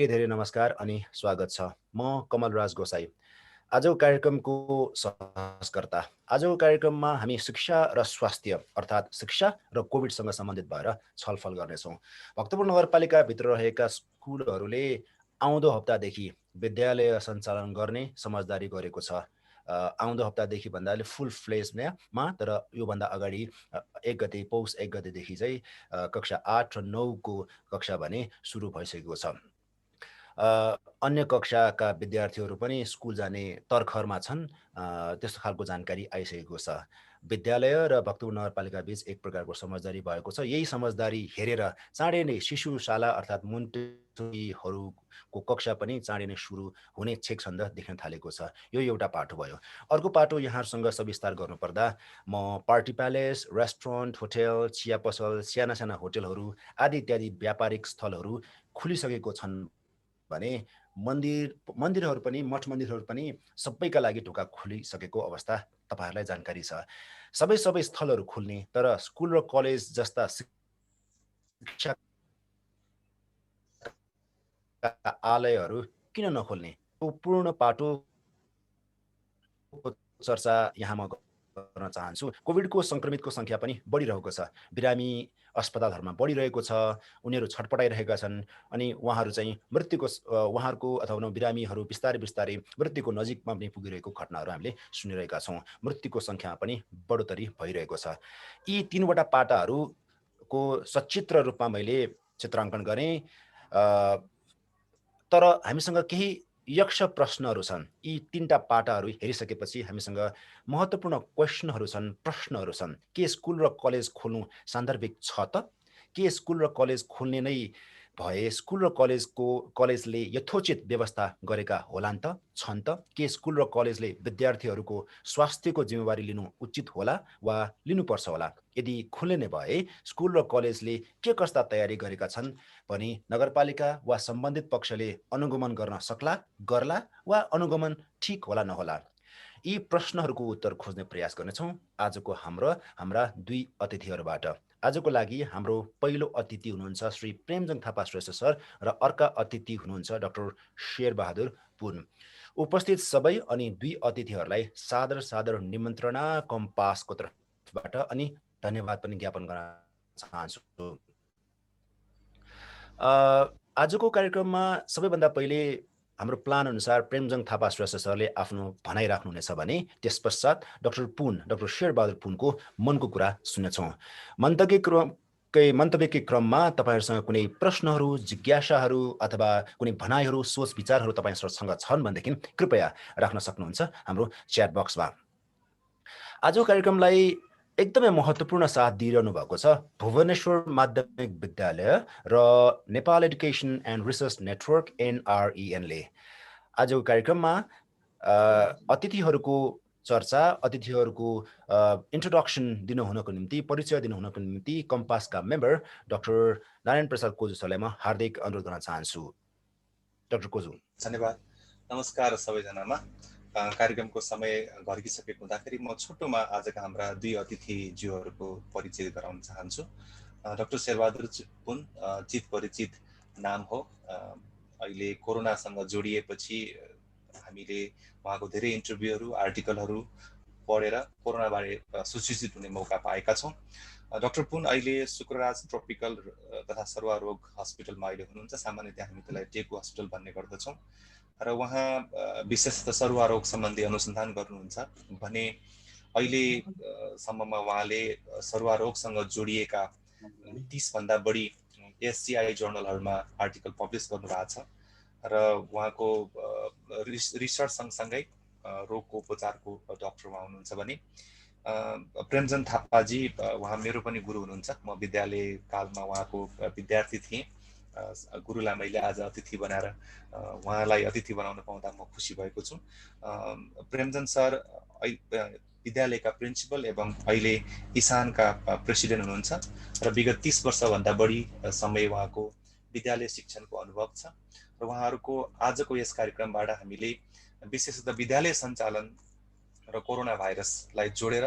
धेरै नमस्कार अनि स्वागत छ। म कमलराज गोसाई। आजको कार्यक्रमको सहकर्ता। आजको कार्यक्रममा हामी शिक्षा र स्वास्थ्य अर्थात् शिक्षा र कोभिडसँग सम्बन्धित भएर छलफल गर्नेछौँ। भक्तपुर नगरपालिकाभित्र रहेका स्कुलहरूले आउँदो हप्तादेखि विद्यालय सञ्चालन गर्ने समझदारी गरेको छ। आउँदो हप्तादेखि भन्नाले फुल फ्लेजमा तर योभन्दा अगाडि 1 गते पौष 1 गतेदेखि चाहिँ कक्षा 8 र 9 को कक्षा भने सुरु भइसकेको छ। अन्य कक्षाका विद्यार्थीहरू पनि स्कुल जाने तर्खरमा छन्। त्यस्तो खालको जानकारी आइसकेको छ। विद्यालय र भक्तपुर नगरपालिका बीच एक प्रकारको समझदारी भएको छ। यही समझदारी हेरेर चाँडै नै शिशुशाला अर्थात् मुन्टेसरीहरूको कक्षा पनि चाँडै नै सुरु हुने छेकछन्द देख्न थालेको छ। यो एउटा पाटो भयो। अर्को पाटो यहाँहरूसँग सविस्तार गर्नुपर्दा म पार्टी प्यालेस, रेस्टुरेन्ट, होटेल, चिया पसल, साना होटेलहरू आदि इत्यादि व्यापारिक स्थलहरू खुलिसकेको छन् भने मन्दिरहरू पनि मठ मन्दिरहरू पनि सबैका लागि ढोका खुलिसकेको अवस्था तपाईँहरूलाई जानकारी छ। सबै स्थलहरू खुल्ने तर स्कुल र कलेज जस्ता शिक्षा आलयहरू किन नखोल्ने? पूर्ण पाटो चर्चा यहाँ म गर्न चाहन्छु। कोभिडको सङ्क्रमितको सङ्ख्या पनि बढिरहेको छ। बिरामी अस्पतालहरूमा बढिरहेको छ। उनीहरू छटपटाइरहेका छन् अनि उहाँहरू चाहिँ उहाँहरूको अथवा बिरामीहरू बिस्तारै मृत्युको नजिकमा पनि पुगिरहेको घटनाहरू हामीले सुनिरहेका छौँ। मृत्युको सङ्ख्यामा पनि बढोत्तरी भइरहेको छ। यी 3वटा पाटाहरूको सचित्र रूपमा मैले चित्राङ्कन गरेँ। तर हामीसँग केही यक्ष प्रश्नहरू छन्। यी 3टा पाटाहरू हेरिसकेपछि हामीसँग महत्त्वपूर्ण प्रश्नहरू छन्। के स्कुल र कलेज खोल्नु सान्दर्भिक छ त? के स्कुल र कलेज खोल्ने नै भए स्कुल र कलेजले यथोचित व्यवस्था गरेका होलान् त? छन् त? के स्कुल र कलेजले विद्यार्थीहरूको स्वास्थ्यको जिम्मेवारी लिनु उचित होला वा लिनुपर्छ होला? यदि खुल्ने नै भए स्कुल र कलेजले के कस्ता तयारी गरेका छन् भने नगरपालिका वा सम्बन्धित पक्षले अनुगमन गर्न गर्ला वा अनुगमन ठिक होला नहोला? यी प्रश्नहरूको उत्तर खोज्ने प्रयास गर्नेछौँ आजको हाम्रा 2 अतिथिहरूबाट। आजको लागि हाम्रो पहिलो अतिथि हुनुहुन्छ श्री प्रेमजङ थापा श्रेष्ठ सर र अर्का अतिथि हुनुहुन्छ डाक्टर शेरबहादुर पुन। उपस्थित सबै अनि 2 अतिथिहरूलाई सादर निमन्त्रणा कम्पासको तर्फबाट अनि धन्यवाद पनि ज्ञापन गर्न चाहन्छु। आजको कार्यक्रममा सबैभन्दा पहिले हाम्रो प्लान अनुसार प्रेमजङ थापा श्रेष्ठ सरले आफ्नो भनाइ राख्नुहुनेछ भने त्यसपश्चात डाक्टर शेरबहादुर पुनको मनको कुरा सुन्नेछौँ। मन्तव्यकै क्रममा तपाईँहरूसँग कुनै प्रश्नहरू, जिज्ञासाहरू अथवा कुनै भनाइहरू, सोच विचारहरू तपाईँहरूसँग छन् भनेदेखि कृपया राख्न सक्नुहुन्छ हाम्रो च्याट बक्समा। आजको कार्यक्रमलाई एकदमै महत्त्वपूर्ण साथ दिइरहनु भएको छ भुवनेश्वर माध्यमिक विद्यालय र Nepal education and research network NREN ले। आजको कार्यक्रममा अतिथिहरूको चर्चा, अतिथिहरूको इन्ट्रोडक्सन दिनुहुनको निम्ति, परिचय दिनुहुनको निम्ति कम्पासका मेम्बर डाक्टर नारायण प्रसाद कोजु सरलाई म हार्दिक अनुरोध गर्न चाहन्छु। डाक्टर कोजु। धन्यवाद। नमस्कार सबैजनामा। कार्यक्रमको समय घर्किसकेको हुँदाखेरि म छोटोमा आजका हाम्रा 2 अतिथिज्यूहरूको परिचय गराउन चाहन्छु। डाक्टर शेरबहादुर पुन चित परिचित नाम हो। अहिले कोरोनासँग जोडिएपछि हामीले उहाँको धेरै इन्टरभ्यूहरू, आर्टिकलहरू पढेर कोरोनाबारे सुसूचित हुने मौका पाएका छौँ। डाक्टर पुन अहिले शुक्रराज ट्रोपिकल तथा सर्वरोग हस्पिटलमा अहिले हुनुहुन्छ। सामान्यतया हामी त्यसलाई टेकु हस्पिटल भन्ने गर्दछौँ र उहाँ विशेषतः सर्वरोग सम्बन्धी अनुसन्धान गर्नुहुन्छ भने अहिलेसम्ममा उहाँले सर्वरोगसँग जोडिएका 30 भन्दा बढी SCI जर्नलहरूमा आर्टिकल पब्लिस गर्नुभएको छ र उहाँको रिसर्च सँगसँगै रोगको उपचारको डाक्टर उहाँ हुनुहुन्छ भने प्रेमजङ थापाजी उहाँ मेरो पनि गुरु हुनुहुन्छ। म विद्यालय कालमा उहाँको विद्यार्थी थिएँ। गुरुलाई मैले आज अतिथि बनाएर उहाँलाई अतिथि बनाउन पाउँदा म खुसी भएको छु। प्रेमजङ सर विद्यालयका प्रिन्सिपल एवं अहिले इसानका प्रेसिडेन्ट हुनुहुन्छ र विगत 30 वर्षभन्दा बढी समय उहाँको विद्यालय शिक्षणको अनुभव छ र उहाँहरूको आजको यस कार्यक्रमबाट हामीले विशेषतः विद्यालय सञ्चालन र कोरोना भाइरसलाई जोडेर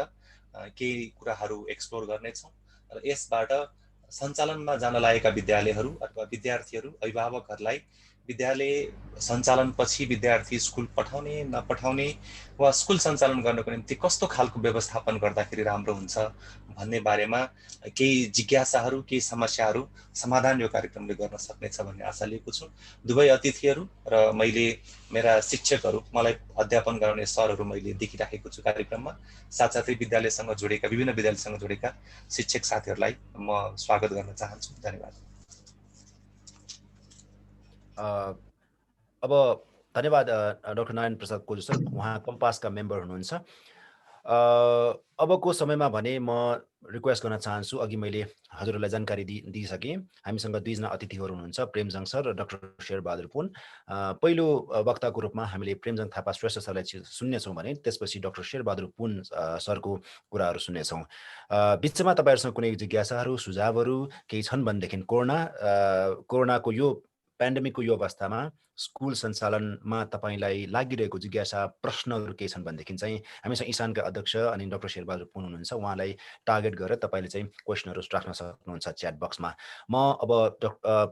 केही कुराहरू एक्सप्लोर गर्नेछौँ र यसबाट सञ्चालनमा जान लागेका विद्यालयहरू अथवा विद्यार्थीहरू, अभिभावकहरूलाई विद्यालय सञ्चालनपछि विद्यार्थी स्कुल पठाउने नपठाउने वा स्कुल सञ्चालन गर्नको निम्ति कस्तो खालको व्यवस्थापन गर्दाखेरि राम्रो हुन्छ भन्ने बारेमा केही जिज्ञासाहरू केही समस्याहरू समाधान यो कार्यक्रमले गर्न सक्नेछ भन्ने आशा लिएको छु। दुवै अतिथिहरू र मैले मेरा शिक्षकहरू मलाई अध्यापन गराउने सरहरू मैले देखिराखेको छु कार्यक्रममा। साथसाथै विद्यालयसँग जोडेका विभिन्न विद्यालयसँग जोडेका शिक्षक साथीहरूलाई म स्वागत गर्न चाहन्छु। धन्यवाद। अब धन्यवाद डाक्टर नारायण प्रसाद कोजु सर, उहाँ कम्पासका मेम्बर हुनुहुन्छ। अबको समयमा भने म रिक्वेस्ट गर्न चाहन्छु, अघि मैले हजुरहरूलाई जानकारी दिइसकेँ, हामीसँग दुईजना अतिथिहरू हुनुहुन्छ, प्रेमजङ सर र डाक्टर शेरबहादुर पुन। पहिलो वक्ताको रूपमा हामीले प्रेमजङ थापा श्रेष्ठ सरलाई सुन्नेछौँ भने त्यसपछि डाक्टर शेरबहादुर पुन सरको कुराहरू सुन्नेछौँ। बिचमा तपाईँहरूसँग कुनै जिज्ञासाहरू सुझावहरू केही छन् भनेदेखि कोरोनाको यो पेन्डेमिकको यो अवस्थामा स्कुल सञ्चालनमा तपाईँलाई लागिरहेको जिज्ञासा प्रश्नहरू केही छन् भनेदेखि चाहिँ हामीसँग इसानका अध्यक्ष अनि डाक्टर शेरबहादुर पुन हुनुहुन्छ, उहाँलाई टार्गेट गरेर तपाईँले चाहिँ क्वेसनहरू राख्न सक्नुहुन्छ च्याट बक्समा। म अब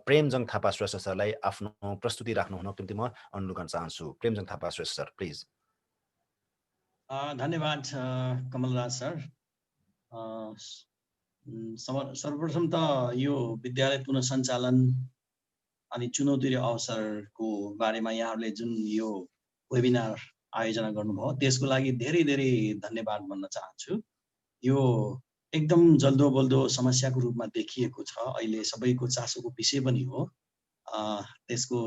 प्रेमजङ थापा श्रेष्ठ सरलाई आफ्नो प्रस्तुति राख्नु हुनको निम्ति म अनुरोध गर्न चाहन्छु। प्रेमजङ थापा श्रेष्ठ सर, प्लिज। धन्यवाद कमलराज सर। सर्वप्रथम त यो विद्यालय पुनः सञ्चालन अनि चुनौती र अवसरको बारेमा यहाँहरूले जुन यो वेबिनार आयोजना गर्नुभयो त्यसको लागि धेरै धेरै धन्यवाद भन्न चाहन्छु। यो एकदम जल्दो बल्दो समस्याको रूपमा देखिएको छ, अहिले सबैको चासोको विषय पनि हो। त्यसको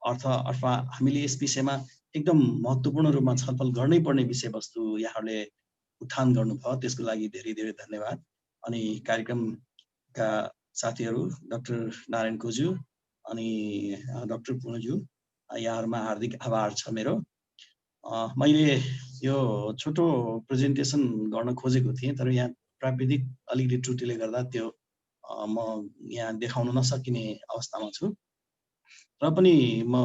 अर्थ अथवा हामीले यस विषयमा एकदम महत्त्वपूर्ण रूपमा छलफल गर्नै पर्ने विषयवस्तु यहाँहरूले उत्थान गर्नुभयो, त्यसको लागि धेरै धेरै धन्यवाद। अनि कार्यक्रमका साथीहरू डाक्टर नारायण कोजु अनि डाक्टर पुनजु, यहाँहरूमा हार्दिक आभार छ मेरो। मैले यो छोटो प्रेजेन्टेसन गर्न खोजेको थिएँ, तर यहाँ प्राविधिक अलिकति त्रुटिले गर्दा त्यो म यहाँ देखाउन नसकिने अवस्थामा छु। र पनि म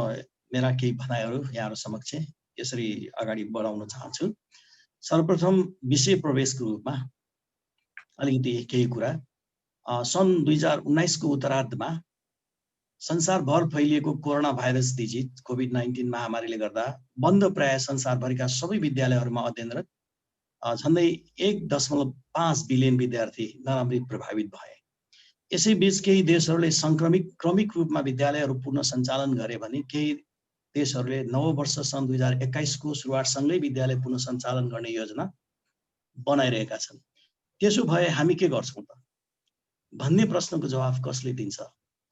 मेरा केही भनाइहरू यहाँहरू समक्ष यसरी अगाडि बढाउन चाहन्छु। सर्वप्रथम विषय प्रवेशको रूपमा अलिकति केही कुरा। सन् 2019 को उत्तरार्धमा संसारभर फैलिएको कोरोना भाइरस डिजिज कोभिड-19 महामारीले गर्दा बन्द प्राय संसारभरिका सबै विद्यालयहरूमा अध्ययनरत झन्डै 1.5 बिलियन विद्यार्थी नराम्ररी प्रभावित भए। यसैबीच केही देशहरूले क्रमिक रूपमा विद्यालयहरू पुनः सञ्चालन गरे भने केही देशहरूले नव वर्ष सन् 2021 को सुरुवातसँगै विद्यालय पुनः सञ्चालन गर्ने योजना बनाइरहेका छन्। त्यसो भए हामी के गर्छौँ त भन्ने प्रश्नको जवाफ कसले दिन्छ?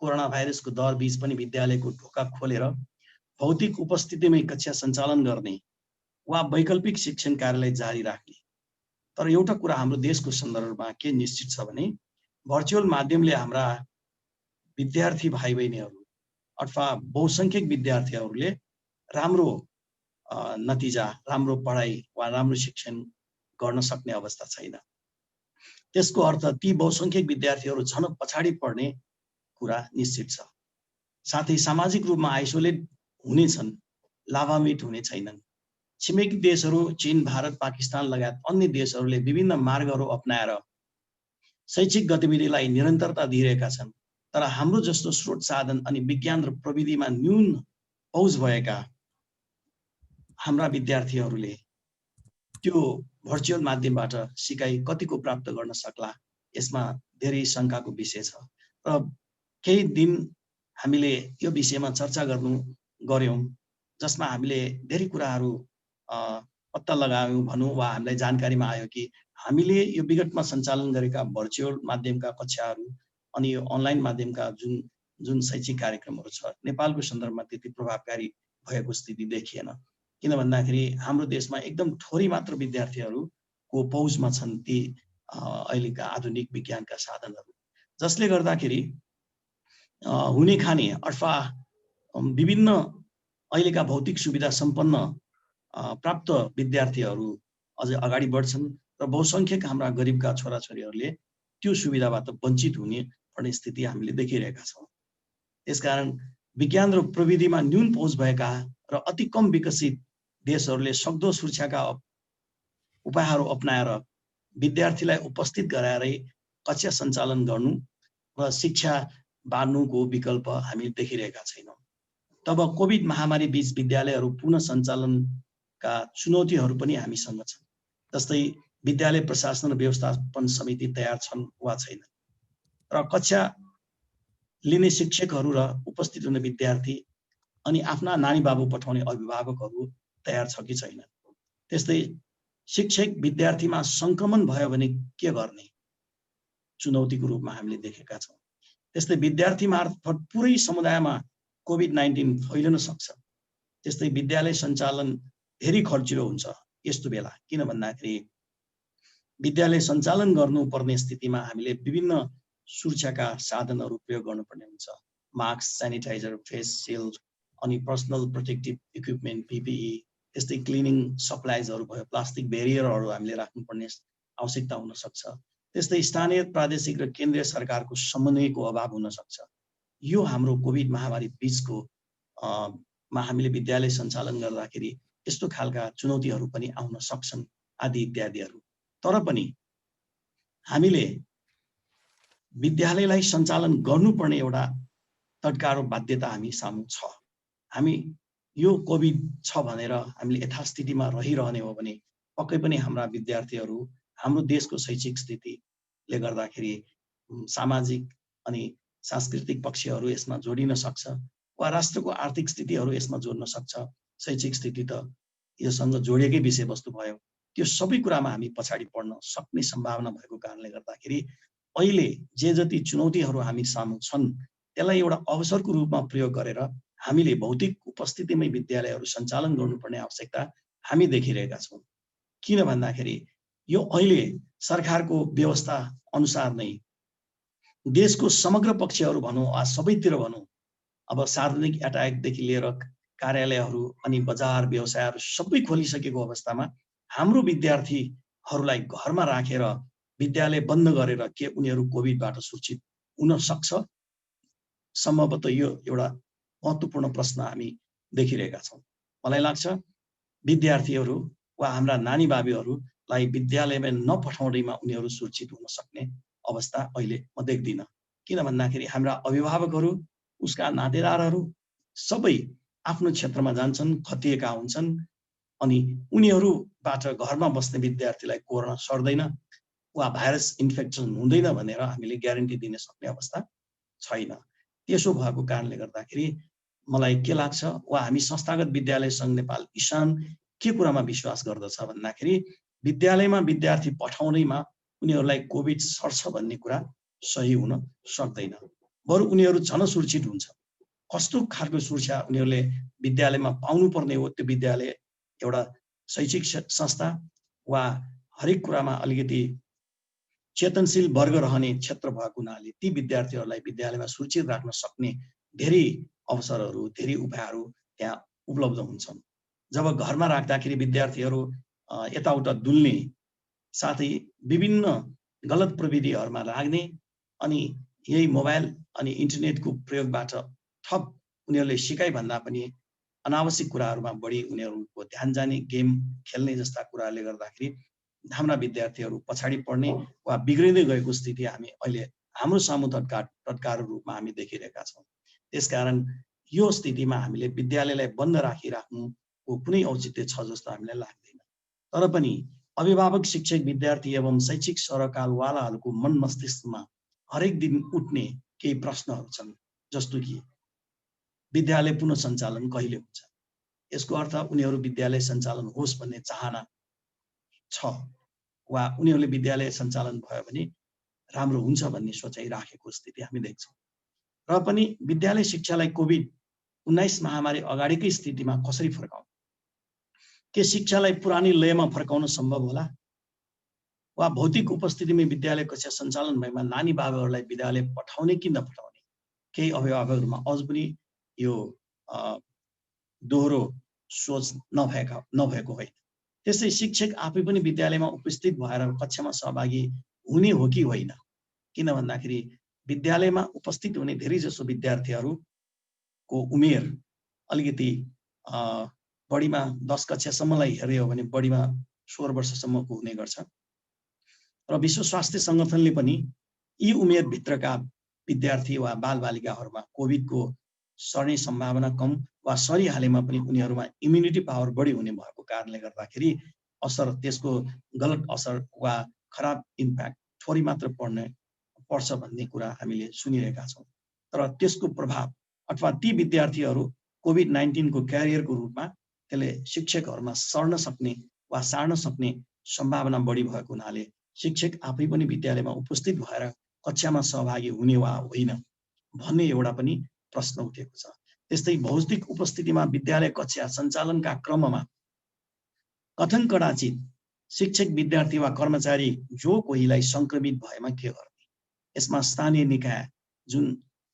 कोरोना भाइरसको दर बीच पनि विद्यालयको ढोका खोलेर भौतिक उपस्थितिमै कक्षा सञ्चालन गर्ने वा वैकल्पिक शिक्षण कार्यालय जारी राख्ने। तर एउटा कुरा हाम्रो देशको सन्दर्भमा के निश्चित छ भने भर्चुअल माध्यमले हाम्रा विद्यार्थी भाइ बहिनीहरू अथवा बहुसङ्ख्यक विद्यार्थीहरूले राम्रो नतिजा, राम्रो पढाइ वा राम्रो शिक्षण गर्न सक्ने अवस्था छैन। त्यसको अर्थ ती बहुसङ्ख्यक विद्यार्थीहरू झन पछाडि पर्ने कुरा निश्चित छ। साथै सामाजिक रूपमा आइसोलेट हुनेछन्, लाभान्वित हुने छैनन्। छिमेकी देशहरू चीन, भारत, पाकिस्तान लगायत अन्य देशहरूले विभिन्न मार्गहरू अपनाएर शैक्षिक गतिविधिलाई निरन्तरता दिइरहेका छन्। तर हाम्रो जस्तो स्रोत साधन अनि विज्ञान र प्रविधिमा न्यून पहुँच भएका हाम्रा विद्यार्थीहरूले त्यो भर्चुअल माध्यमबाट सिकाइ कतिको प्राप्त गर्न सक्ला, यसमा धेरै शङ्काको विषय छ। र केही दिन हामीले यो विषयमा चर्चा गर्यौं, जसमा हामीले धेरै कुराहरू पत्ता लगायौं भनौँ वा हामीलाई जानकारीमा आयो कि हामीले यो विगतमा सञ्चालन गरेका भर्चुअल माध्यमका कक्षाहरू अनि यो अनलाइन माध्यमका जुन शैक्षिक कार्यक्रमहरू छ नेपालको सन्दर्भमा त्यति प्रभावकारी भएको स्थिति देखिएन। किन भन्दाखेरि हाम्रो देशमा एकदम थोरै मात्र विद्यार्थीहरूको पहुँचमा छन् ती अहिलेका आधुनिक विज्ञानका साधनहरू, जसले गर्दाखेरि हुने खाने अथवा विभिन्न अहिलेका भौतिक सुविधा सम्पन्न प्राप्त विद्यार्थीहरू अझ अगाडि बढ्छन् र बहुसङ्ख्यक हाम्रा गरिबका छोराछोरीहरूले त्यो सुविधाबाट वञ्चित हुने पर्ने स्थिति हामीले देखिरहेका छौँ। त्यसकारण विज्ञान र प्रविधिमा न्यून पहुँच भएका र अति कम विकसित देशहरूले सक्दो सुरक्षाका उपायहरू अपनाएर विद्यार्थीलाई उपस्थित गराएरै कक्षा सञ्चालन गर्नु र शिक्षा बाँड्नुको विकल्प हामी देखिरहेका छैनौँ। तब कोभिड महामारी बीच विद्यालयहरू पुनः सञ्चालनका चुनौतीहरू पनि हामीसँग छन्। जस्तै विद्यालय प्रशासन र व्यवस्थापन समिति तयार छन् वा छैन, र कक्षा लिने शिक्षकहरू र उपस्थित हुने विद्यार्थी अनि आफ्ना नानी बाबु पठाउने अभिभावकहरू तयार छ कि छैन। त्यस्तै शिक्षक विद्यार्थीमा संक्रमण भयो भने के गर्ने चुनौतीको रूपमा हामीले देखेका छौँ। त्यस्तै विद्यार्थी मार्फत पुरै समुदायमा कोभिड-19 फैलिन सक्छ। त्यस्तै विद्यालय सञ्चालन धेरै खर्चिलो हुन्छ यस्तो बेला, किन भन्दाखेरि विद्यालय सञ्चालन गर्नुपर्ने स्थितिमा हामीले विभिन्न सुरक्षाका साधनहरू प्रयोग गर्नुपर्ने हुन्छ। मास्क, सेनिटाइजर, फेस सिल्ड अनि पर्सनल प्रोटेक्टिभ इक्विपमेन्ट PPE, त्यस्तै क्लिनिङ सप्लाइजहरू भयो, प्लास्टिक बेरियरहरू हामीले राख्नुपर्ने आवश्यकता हुन सक्छ। त्यस्तै स्थानीय, प्रादेशिक र केन्द्रीय सरकारको समन्वयको अभाव हुन सक्छ। यो हाम्रो कोभिड महामारी बीचको मा हामीले विद्यालय सञ्चालन गर्दाखेरि यस्तो खालका चुनौतीहरू पनि आउन सक्छन् आदि इत्यादिहरू। तर पनि हामीले विद्यालयलाई सञ्चालन गर्नुपर्ने एउटा तत्काल बाध्यता हामी सामु छ। हामी यो कोभिड छ भनेर हामीले यथास्थितिमा रहिरहने हो भने पक्कै पनि हाम्रा विद्यार्थीहरू, हाम्रो देशको शैक्षिक स्थितिले गर्दाखेरि सामाजिक अनि सांस्कृतिक पक्षहरू यसमा जोडिन सक्छ, वा राष्ट्रको आर्थिक स्थितिहरू यसमा जोड्न सक्छ। शैक्षिक स्थिति त योसँग जोडिएकै विषयवस्तु भयो। त्यो सबै कुरामा हामी पछाडि पर्न सक्ने सम्भावना भएको कारणले गर्दाखेरि अहिले जे जति चुनौतीहरू हामी सामु छन् त्यसलाई एउटा अवसरको रूपमा प्रयोग गरेर हामीले भौतिक उपस्थितिमै विद्यालयहरू सञ्चालन गर्नुपर्ने आवश्यकता हामी देखिरहेका छौँ। किन भन्दाखेरि यो अहिले सरकारको व्यवस्था अनुसार नै देशको समग्र पक्षहरू भनौँ वा सबैतिर भनौँ, अब सार्वजनिक यातायातदेखि लिएर कार्यालयहरू अनि बजार व्यवसायहरू सबै खोलिसकेको अवस्थामा हाम्रो विद्यार्थीहरूलाई घरमा राखेर विद्यालय बन्द गरेर के उनीहरू कोभिडबाट सुरक्षित हुन सक्छ? सम्भवतः यो एउटा महत्त्वपूर्ण प्रश्न हामी देखिरहेका छौँ। मलाई लाग्छ विद्यार्थीहरू वा हाम्रा नानी बाबीहरूलाई विद्यालयमा नपठाउँदैमा उनीहरू सुरक्षित हुन सक्ने अवस्था अहिले म देख्दिनँ। किन भन्दाखेरि हाम्रा अभिभावकहरू, उसका नातेदारहरू सबै आफ्नो क्षेत्रमा जान्छन्, खतिएका हुन्छन्, अनि उनीहरूबाट घरमा बस्ने विद्यार्थीलाई कोरोना सर्दैन वा भाइरस इन्फेक्सन हुँदैन भनेर हामीले ग्यारेन्टी दिन सक्ने अवस्था छैन। त्यसो भएको कारणले गर्दाखेरि मलाई के लाग्छ, वा हामी संस्थागत विद्यालय सङ्घ नेपाल इसान के कुरामा विश्वास गर्दछ भन्दाखेरि विद्यालयमा विद्यार्थी पठाउनेमा उनीहरूलाई कोभिड सर्छ भन्ने कुरा सही हुन सक्दैन, बरु उनीहरू झन सुरक्षित हुन्छ। कस्तो खालको सुरक्षा उनीहरूले विद्यालयमा पाउनुपर्ने हो, त्यो विद्यालय एउटा शैक्षिक संस्था वा हरेक कुरामा अलिकति चेतनशील वर्ग रहने क्षेत्र भएको हुनाले ती विद्यार्थीहरूलाई विद्यालयमा सुरक्षित राख्न सक्ने धेरै अवसरहरू, धेरै उपायहरू त्यहाँ उपलब्ध हुन्छन्। जब घरमा राख्दाखेरि विद्यार्थीहरू यताउता डुल्ने साथै विभिन्न गलत प्रविधिहरूमा लाग्ने अनि यही मोबाइल अनि इन्टरनेटको प्रयोगबाट थप उनीहरूले सिकाइ भन्दा पनि अनावश्यक कुराहरूमा बढी उनीहरूको ध्यान जाने, गेम खेल्ने जस्ता कुराहरूले गर्दाखेरि हाम्रा विद्यार्थीहरू पछाडि पर्ने वा बिग्रिँदै गएको स्थिति हामी अहिले हाम्रो सामु तत्काल रूपमा हामी देखिरहेका छौँ। त्यसकारण यो स्थितिमा हामीले विद्यालयलाई बन्द राखिराख्नुको कुनै औचित्य छ जस्तो हामीलाई लाग्दैन। तर पनि अभिभावक, शिक्षक, विद्यार्थी एवं शैक्षिक सरकारवालाहरूको मन मस्तिष्कमा हरेक दिन उठ्ने केही प्रश्नहरू छन्, जस्तो कि विद्यालय पुनः सञ्चालन कहिले हुन्छ? यसको अर्थ उनीहरू विद्यालय सञ्चालन होस् भन्ने चाहना छ, वा उनीहरूले विद्यालय सञ्चालन भयो भने राम्रो हुन्छ भन्ने सोचाइ राखेको स्थिति हामी देख्छौँ। र पनि विद्यालय शिक्षालाई कोभिड-19 महामारी अगाडिकै स्थितिमा कसरी फर्काउँ? के शिक्षालाई पुरानै लयमा फर्काउन सम्भव होला? वा भौतिक उपस्थितिमै विद्यालय कक्षा सञ्चालन भएमा नानी बाबाहरूलाई विद्यालय पठाउने कि नपठाउने? केही अभिभावकहरूमा अझ पनि यो दोहोरो सोच नभएको होइन। त्यसै शिक्षक आफै पनि विद्यालयमा उपस्थित भएर कक्षामा सहभागी हुने हो कि होइन? किन भन्दाखेरि विद्यालयमा उपस्थित हुने धेरै जसो विद्यार्थीहरूको उमेर अलिकति बढीमा 10 कक्षासम्मलाई हेर्यो भने बढीमा 16 वर्षसम्मको हुने गर्छ। र विश्व स्वास्थ्य सङ्गठनले पनि यी उमेरभित्रका विद्यार्थी वा बालबालिकाहरूमा कोभिडको सर्ने सम्भावना कम वा सरिहालेमा पनि उनीहरूमा इम्युनिटी पावर बढी हुने भएको कारणले गर्दाखेरि असर त्यसको गलत असर वा खराब इम्प्याक्ट थोरै मात्र पर्छ भन्ने कुरा हामीले सुनिरहेका छौँ। तर त्यसको प्रभाव अथवा ती विद्यार्थीहरू कोभिड-19 को क्यारियरको रूपमा त्यसले शिक्षकहरूमा सर्न सक्ने वा सार्न सक्ने सम्भावना बढी भएको हुनाले शिक्षक आफै पनि विद्यालयमा उपस्थित भएर कक्षामा सहभागी हुने वा होइन भन्ने एउटा पनि प्रश्न उठेको छ। त्यस्तै भौतिक उपस्थितिमा विद्यालय कक्षा सञ्चालनका क्रममा कथन कदाचित शिक्षक विद्यार्थी वा कर्मचारी जो कोहीलाई संक्रमित भएमा के गर्ने? यसमा स्थानीय निकाय जुन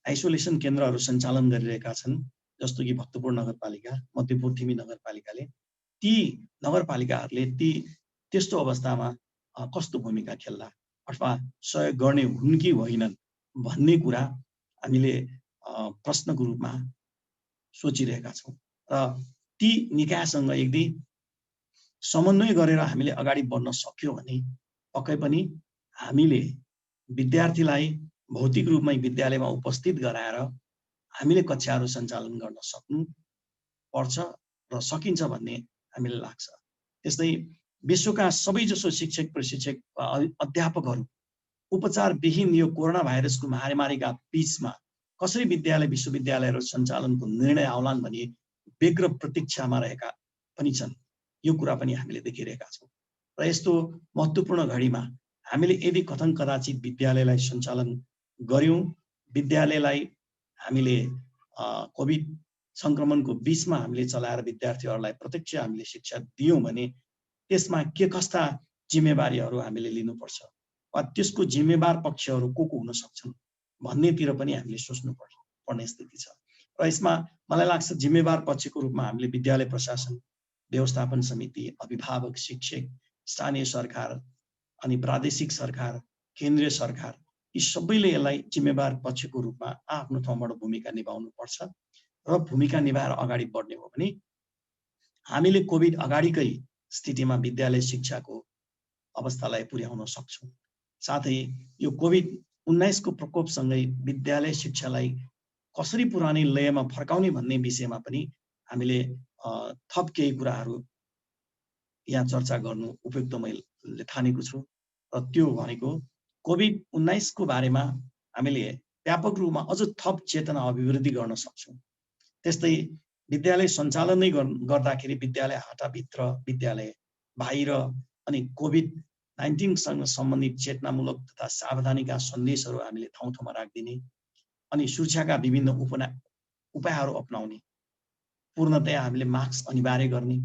आइसोलेसन केन्द्रहरू सञ्चालन गरिरहेका छन्, जस्तो कि भक्तपुर नगरपालिका, मध्यपुर थिमी नगरपालिकाले, ती नगरपालिकाहरूले त्यस्तो अवस्थामा कस्तो भूमिका खेल्ला अथवा सहयोग गर्ने हुन् कि होइनन् भन्ने कुरा हामीले प्रश्नको रूपमा सोचिरहेका छौँ। र ती निकायसँग यदि समन्वय गरेर हामीले अगाडि बढ्न सक्यो भने पक्कै पनि हामीले विद्यार्थीलाई भौतिक रूपमै विद्यालयमा उपस्थित गराएर हामीले कक्षाहरू सञ्चालन गर्न सक्नु पर्छ र सकिन्छ भन्ने हामीलाई लाग्छ। त्यस्तै विश्वका सबैजसो शिक्षक प्रशिक्षक अध्यापकहरू उपचारविहीन यो कोरोना भाइरसको महामारीका बीचमा कसरी विद्यालय विश्वविद्यालयहरू सञ्चालनको निर्णय आउलान् भनी व्यग्र प्रतीक्षामा रहेका पनि छन्। यो कुरा पनि हामीले देखिरहेका छौँ। र यस्तो महत्त्वपूर्ण घडीमा हामीले यदि कथन कदाचित विद्यालयलाई सञ्चालन गर्यौँ, विद्यालयलाई हामीले कोभिड सङ्क्रमणको बीचमा हामीले चलाएर विद्यार्थीहरूलाई प्रत्यक्ष हामीले शिक्षा दियौँ भने त्यसमा के कस्ता जिम्मेवारीहरू हामीले लिनुपर्छ वा त्यसको जिम्मेवार पक्षहरू को हुन सक्छन् भन्नेतिर पनि हामीले सोच्नु पर्ने स्थिति छ। र यसमा मलाई लाग्छ जिम्मेवार पक्षको रूपमा हामीले विद्यालय प्रशासन, व्यवस्थापन समिति, अभिभावक, शिक्षक, स्थानीय सरकार अनि प्रादेशिक सरकार, केन्द्रीय सरकार, यी सबैले यसलाई जिम्मेवार पक्षको रूपमा आफ्नो ठाउँबाट भूमिका निभाउनु पर्छ। र भूमिका निभाएर अगाडि बढ्ने हो भने हामीले कोभिड अगाडिकै स्थितिमा विद्यालय शिक्षाको अवस्थालाई पुर्याउन सक्छौँ। साथै यो कोभिड-19 को प्रकोपसँगै विद्यालय शिक्षालाई कसरी पुरानै लयमा फर्काउने भन्ने विषयमा पनि हामीले थप केही कुराहरू यहाँ चर्चा गर्नु उपयुक्त मैले ठानेको छु। र त्यो भनेको कोभिड-19 को बारेमा हामीले व्यापक रूपमा अझ थप चेतना अभिवृद्धि गर्न सक्छौँ। त्यस्तै विद्यालय सञ्चालन नै गर्दाखेरि विद्यालय हाटाभित्र, विद्यालय बाहिर अनि कोभिड-19सँग सम्बन्धित चेतनामूलक तथा सावधानीका सन्देशहरू हामीले ठाउँ ठाउँमा राखिदिने अनि सुरक्षाका विभिन्न उपायहरू अपनाउने, पूर्णतया हामीले मास्क अनिवार्य गर्ने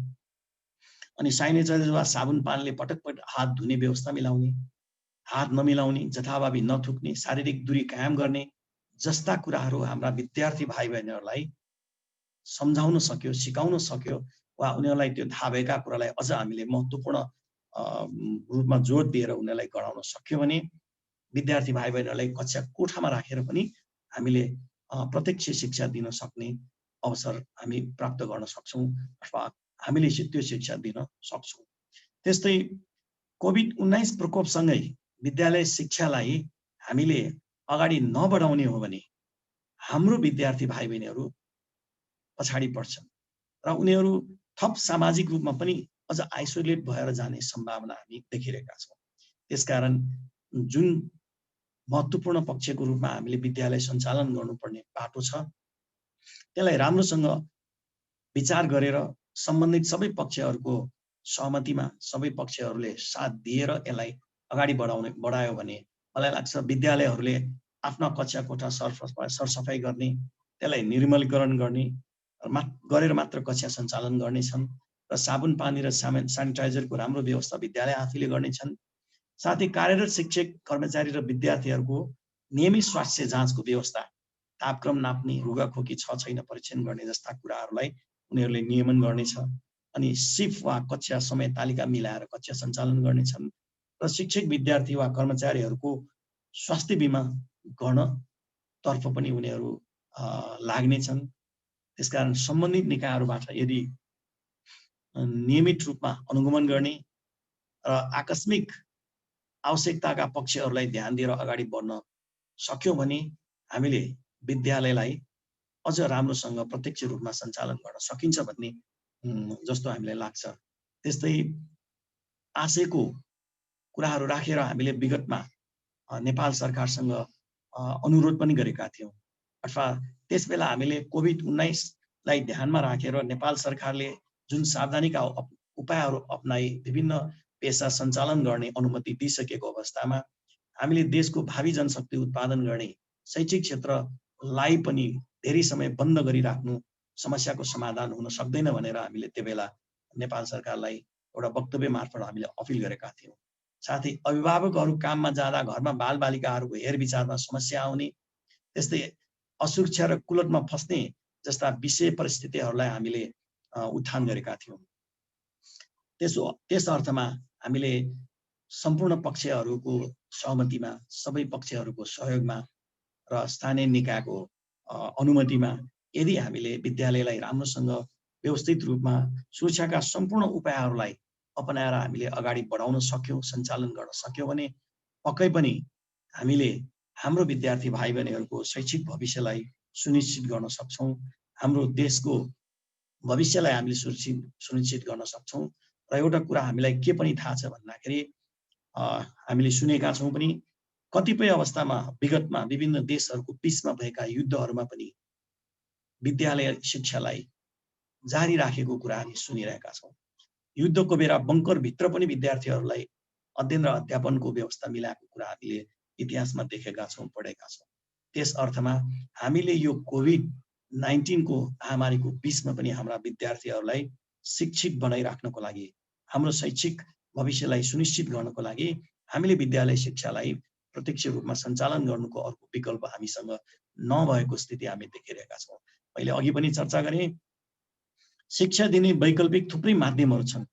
अनि सेनिटाइजर वा साबुन पानीले पटक पटक हात धुने व्यवस्था मिलाउने, हात नमिलाउने, जथाभावी नथुक्ने, शारीरिक दूरी कायम गर्ने जस्ता कुराहरू हाम्रा विद्यार्थी भाइ बहिनीहरूलाई सम्झाउन सक्यो, सिकाउन सक्यो वा उनीहरूलाई त्यो थाहा भएका कुरालाई अझ हामीले महत्त्वपूर्ण रूपमा जोड दिएर उनीहरूलाई गराउन सक्यो भने विद्यार्थी भाइ बहिनीहरूलाई कक्षा कोठामा राखेर पनि हामीले प्रत्यक्ष शिक्षा दिन सक्ने अवसर हामी प्राप्त गर्न सक्छौँ अथवा हामीले त्यो शिक्षा दिन सक्छौँ। त्यस्तै कोभिड-19 प्रकोपसँगै विद्यालय शिक्षालाई हामीले अगाडि नबढाउने हो भने हाम्रो विद्यार्थी भाइ बहिनीहरू पछाडि पर्छन् र उनीहरू थप सामाजिक रूपमा पनि अझ आइसोलेट भएर जाने सम्भावना हामी देखिरहेका छौँ। त्यसकारण जुन महत्त्वपूर्ण पक्षको रूपमा हामीले विद्यालय सञ्चालन गर्नुपर्ने बाटो छ त्यसलाई राम्रोसँग विचार गरेर सम्बन्धित सबै पक्षहरूको सहमतिमा सबै पक्षहरूले साथ दिएर यसलाई अगाडि बढायो भने मलाई लाग्छ विद्यालयहरूले आफ्ना कक्षा कोठा सरसफाइ गर्ने, त्यसलाई निर्मलीकरण गर्ने गरेर मात्र कक्षा सञ्चालन गर्नेछन् र साबुन पानी र सेनिटाइजरको राम्रो व्यवस्था विद्यालय आफैले गर्नेछन्। साथै कार्यरत शिक्षक, कर्मचारी र विद्यार्थीहरूको नियमित स्वास्थ्य जाँचको व्यवस्था, तापक्रम नाप्ने, रुगाखोकी छैन परीक्षण गर्ने जस्ता कुराहरूलाई उनीहरूले नियमन गर्नेछ अनि सिफ्ट वा कक्षा समय तालिका मिलाएर कक्षा सञ्चालन गर्नेछन् र शिक्षक, विद्यार्थी वा कर्मचारीहरूको स्वास्थ्य बिमा गर्नतर्फ पनि उनीहरू लाग्नेछन्। त्यसकारण सम्बन्धित निकायहरूबाट यदि नियमित रूपमा अनुगमन गर्ने र आकस्मिक आवश्यकताका पक्षहरूलाई ध्यान दिएर अगाडि बढ्न सक्यौँ भने हामीले विद्यालयलाई अझ राम्रोसँग प्रत्यक्ष रूपमा सञ्चालन गर्न सकिन्छ भन्ने जस्तो हामीलाई लाग्छ। त्यस्तै आशयको कुराहरू राखेर हामीले विगतमा नेपाल सरकारसँग अनुरोध पनि गरेका थियौँ, अथवा त्यसबेला हामीले कोभिड-19लाई ध्यानमा राखेर नेपाल सरकारले जुन सावधानीका उपायहरू अपनाई विभिन्न पेसा सञ्चालन गर्ने अनुमति दिइसकेको अवस्थामा हामीले देशको भावी जनशक्ति उत्पादन गर्ने शैक्षिक क्षेत्रलाई पनि धेरै समय बन्द गरिराख्नु समस्याको समाधान हुन सक्दैन भनेर हामीले त्यो बेला नेपाल सरकारलाई एउटा वक्तव्य मार्फत हामीले अपिल गरेका थियौँ। साथै अभिभावकहरू काममा जाँदा घरमा बालबालिकाहरूको हेरविचारमा समस्या आउने, त्यस्तै असुरक्षा र कुलतमा फस्ने जस्ता विषय परिस्थितिहरूलाई हामीले उत्थान गरेका थियौँ। त्यस अर्थमा हामीले सम्पूर्ण पक्षहरूको सहमतिमा, सबै पक्षहरूको सहयोगमा र स्थानीय निकायको अनुमतिमा यदि हामीले विद्यालयलाई राम्रोसँग व्यवस्थित रूपमा सुरक्षाका सम्पूर्ण उपायहरूलाई अपनाएर हामीले अगाडि बढाउन सक्यौँ, सञ्चालन गर्न सक्यौँ भने पक्कै पनि हामीले हाम्रो विद्यार्थी भाइ बहिनीहरूको शैक्षिक भविष्यलाई सुनिश्चित गर्न सक्छौँ, हाम्रो देशको भविष्यलाई हामीले सुनिश्चित गर्न सक्छौँ। र एउटा कुरा हामीलाई के पनि थाहा छ भन्दाखेरि हामीले सुनेका छौँ पनि कतिपय अवस्थामा विगतमा विभिन्न देशहरूको बिचमा भएका युद्धहरूमा पनि विद्यालय शिक्षालाई जारी राखेको कुरा हामी सुनिरहेका छौँ। युद्धको बेला बङ्करभित्र पनि विद्यार्थीहरूलाई अध्ययन र अध्यापनको व्यवस्था मिलाएको कुरा हामीले इतिहासमा देखेका छौँ, पढेका छौँ। त्यस अर्थमा हामीले यो कोभिड-19को महामारीको बिचमा पनि हाम्रा विद्यार्थीहरूलाई शिक्षित बनाइराख्नको लागि, हाम्रो शैक्षिक भविष्यलाई सुनिश्चित गर्नको लागि हामीले विद्यालय शिक्षालाई प्रत्यक्ष रूपमा सञ्चालन गर्नुको अर्को विकल्प हामीसँग नभएको स्थिति हामी देखिरहेका छौँ। मैले अघि पनि चर्चा गरेँ, शिक्षा दिने वैकल्पिक थुप्रै माध्यमहरू छन्।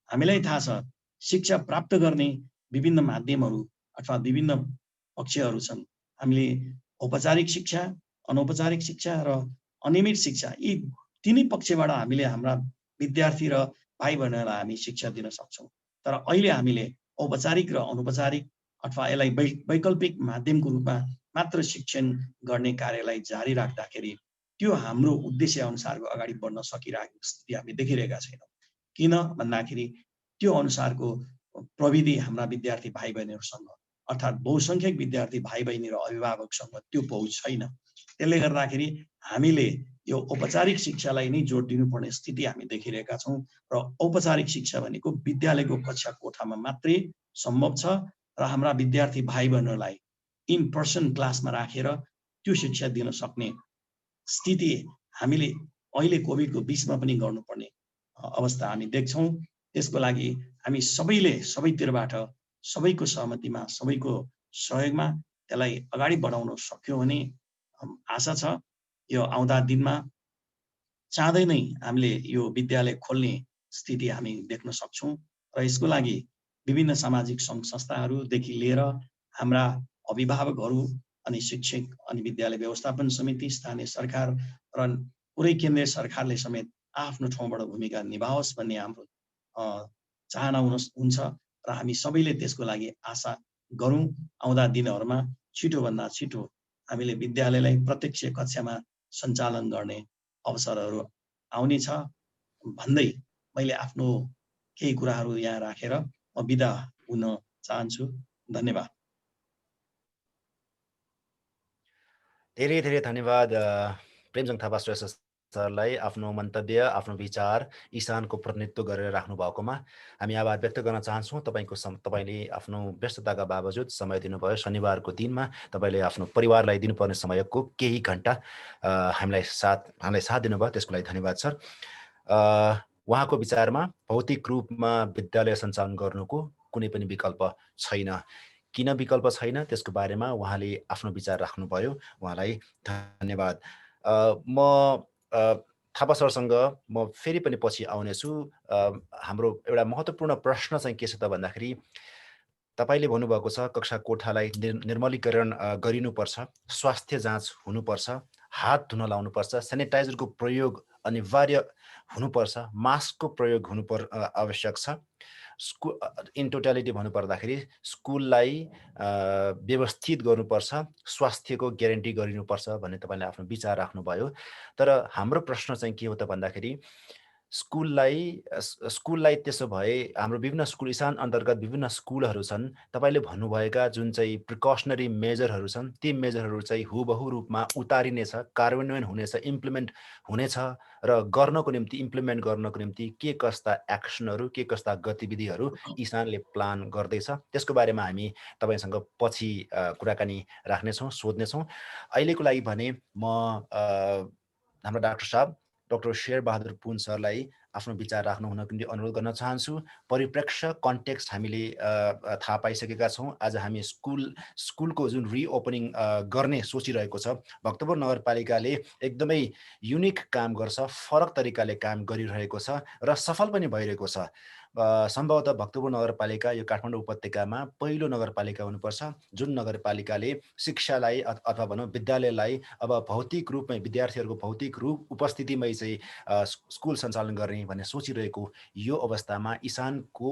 हामीलाई थाहा छ शिक्षा प्राप्त गर्ने विभिन्न माध्यमहरू अथवा विभिन्न पक्षहरू छन्। हामीले औपचारिक शिक्षा, अनौपचारिक शिक्षा र अनियमित शिक्षा, यी तिनै पक्षबाट हामीले हाम्रा विद्यार्थी र भाइ बहिनीहरूलाई हामी शिक्षा दिन सक्छौँ। तर अहिले हामीले औपचारिक र अनौपचारिक अथवा यसलाई वैकल्पिक माध्यमको रूपमा मात्र शिक्षण गर्ने कार्यलाई जारी राख्दाखेरि त्यो हाम्रो उद्देश्य अनुसारको अगाडि बढ्न सकिरहेको स्थिति हामी देखिरहेका छैनौँ। किन भन्दाखेरि त्यो अनुसारको प्रविधि हाम्रा विद्यार्थी भाइ बहिनीहरूसँग अर्थात् बहुसङ्ख्यक विद्यार्थी भाइ बहिनी र अभिभावकसँग त्यो पहुँच छैन। त्यसले गर्दाखेरि हामीले यो औपचारिक शिक्षालाई नै जोड दिनुपर्ने स्थिति हामी देखिरहेका छौँ र औपचारिक शिक्षा भनेको विद्यालयको कक्षा कोठामा मात्रै सम्भव छ र हाम्रा विद्यार्थी भाइ बहिनीहरूलाई इन पर्सन क्लासमा राखेर त्यो शिक्षा दिन सक्ने स्थिति हामीले अहिले कोभिडको बिचमा पनि गर्नुपर्ने अवस्था हामी देख्छौँ। त्यसको लागि हामी सबैले सबैतिरबाट सबैको सहमतिमा, सबैको सहयोगमा त्यसलाई अगाडि बढाउन सक्यौँ भने आशा छ यो आउँदा दिनमा चाँडै नै हामीले यो विद्यालय खोल्ने स्थिति हामी देख्न सक्छौँ। र यसको लागि विभिन्न सामाजिक सङ्घ संस्थाहरूदेखि लिएर हाम्रा अभिभावकहरू अनि शिक्षक अनि विद्यालय व्यवस्थापन समिति, स्थानीय सरकार र पुरै केन्द्रीय सरकारले समेत आफ्नो ठाउँबाट भूमिका निभाओस् भन्ने हाम्रो चाहना हुन्छ र हामी सबैले त्यसको लागि आशा गरौँ। आउँदा दिनहरूमा छिटोभन्दा छिटो हामीले विद्यालयलाई प्रत्यक्ष कक्षामा सञ्चालन गर्ने अवसरहरू आउनेछ भन्दै मैले आफ्नो केही कुराहरू यहाँ राखेर म बिदा हुन चाहन्छु। धन्यवाद। धेरै धेरै धन्यवाद प्रेमजङ थापा श्रेष्ठ सरलाई आफ्नो मन्तव्य, आफ्नो विचार इसानको प्रतिनिधित्व गरेर राख्नु भएकोमा हामी आभार व्यक्त गर्न चाहन्छौँ। तपाईँले आफ्नो व्यस्तताका बावजुद समय दिनुभयो। शनिबारको दिनमा तपाईँले आफ्नो परिवारलाई दिनुपर्ने समयको केही घन्टा हामीलाई साथ दिनुभयो, त्यसको लागि धन्यवाद सर। उहाँको विचारमा भौतिक रूपमा विद्यालय सञ्चालन गर्नुको कुनै पनि विकल्प छैन। किन विकल्प छैन त्यसको बारेमा उहाँले आफ्नो विचार राख्नुभयो, उहाँलाई धन्यवाद। म थापा सरसँग म फेरि पनि पछि आउनेछु। हाम्रो एउटा महत्त्वपूर्ण प्रश्न चाहिँ के छ त भन्दाखेरि तपाईँले भन्नुभएको छ कक्षा कोठालाई निर्मलीकरण गरिनुपर्छ, स्वास्थ्य जाँच हुनुपर्छ, हात धुन लाउनुपर्छ, सेनिटाइजरको प्रयोग अनिवार्य हुनुपर्छ, मास्कको प्रयोग आवश्यक छ इन टोटालिटी भन्नुपर्दाखेरि स्कुललाई व्यवस्थित गर्नुपर्छ, स्वास्थ्यको ग्यारेन्टी गरिनुपर्छ भन्ने तपाईँले आफ्नो विचार राख्नुभयो। तर हाम्रो प्रश्न चाहिँ के हो त भन्दाखेरि स्कुललाई त्यसो भए हाम्रो विभिन्न स्कुल इसान अन्तर्गत विभिन्न स्कुलहरू छन्। तपाईँले भन्नुभएका जुन चाहिँ प्रिकसनरी मेजरहरू छन्, ती मेजरहरू चाहिँ हुबहु रूपमा उतारिनेछ, कार्यान्वयन हुनेछ, इम्प्लिमेन्ट हुनेछ र इम्प्लिमेन्ट गर्नको निम्ति के कस्ता एक्सनहरू, के कस्ता गतिविधिहरू इसानले प्लान गर्दैछ, त्यसको बारेमा हामी तपाईँसँग पछि कुराकानी राख्नेछौँ, सोध्नेछौँ। अहिलेको लागि भने म हाम्रो डाक्टर साहब डाक्टर शेरबहादुर पुन सरलाई आफ्नो विचार राख्नु हुनको निम्ति अनुरोध गर्न चाहन्छु। परिप्रेक्ष्य कन्टेक्स्ट हामीले थाहा पाइसकेका छौँ। आज हामी स्कुलको जुन रिओपनिङ गर्ने सोचिरहेको छ, भक्तपुर नगरपालिकाले एकदमै युनिक काम गर्छ, फरक तरिकाले काम गरिरहेको छ र सफल पनि भइरहेको छ। सम्भवतः भक्तपुर नगरपालिका यो काठमाडौँ उपत्यकामा पहिलो नगरपालिका हुनुपर्छ जुन नगरपालिकाले शिक्षालाई अथवा भनौँ विद्यालयलाई अब भौतिक रूपमै विद्यार्थीहरूको भौतिक रूप उपस्थितिमै चाहिँ स्कुल सञ्चालन गर्ने भन्ने सोचिरहेको यो अवस्थामा इसानको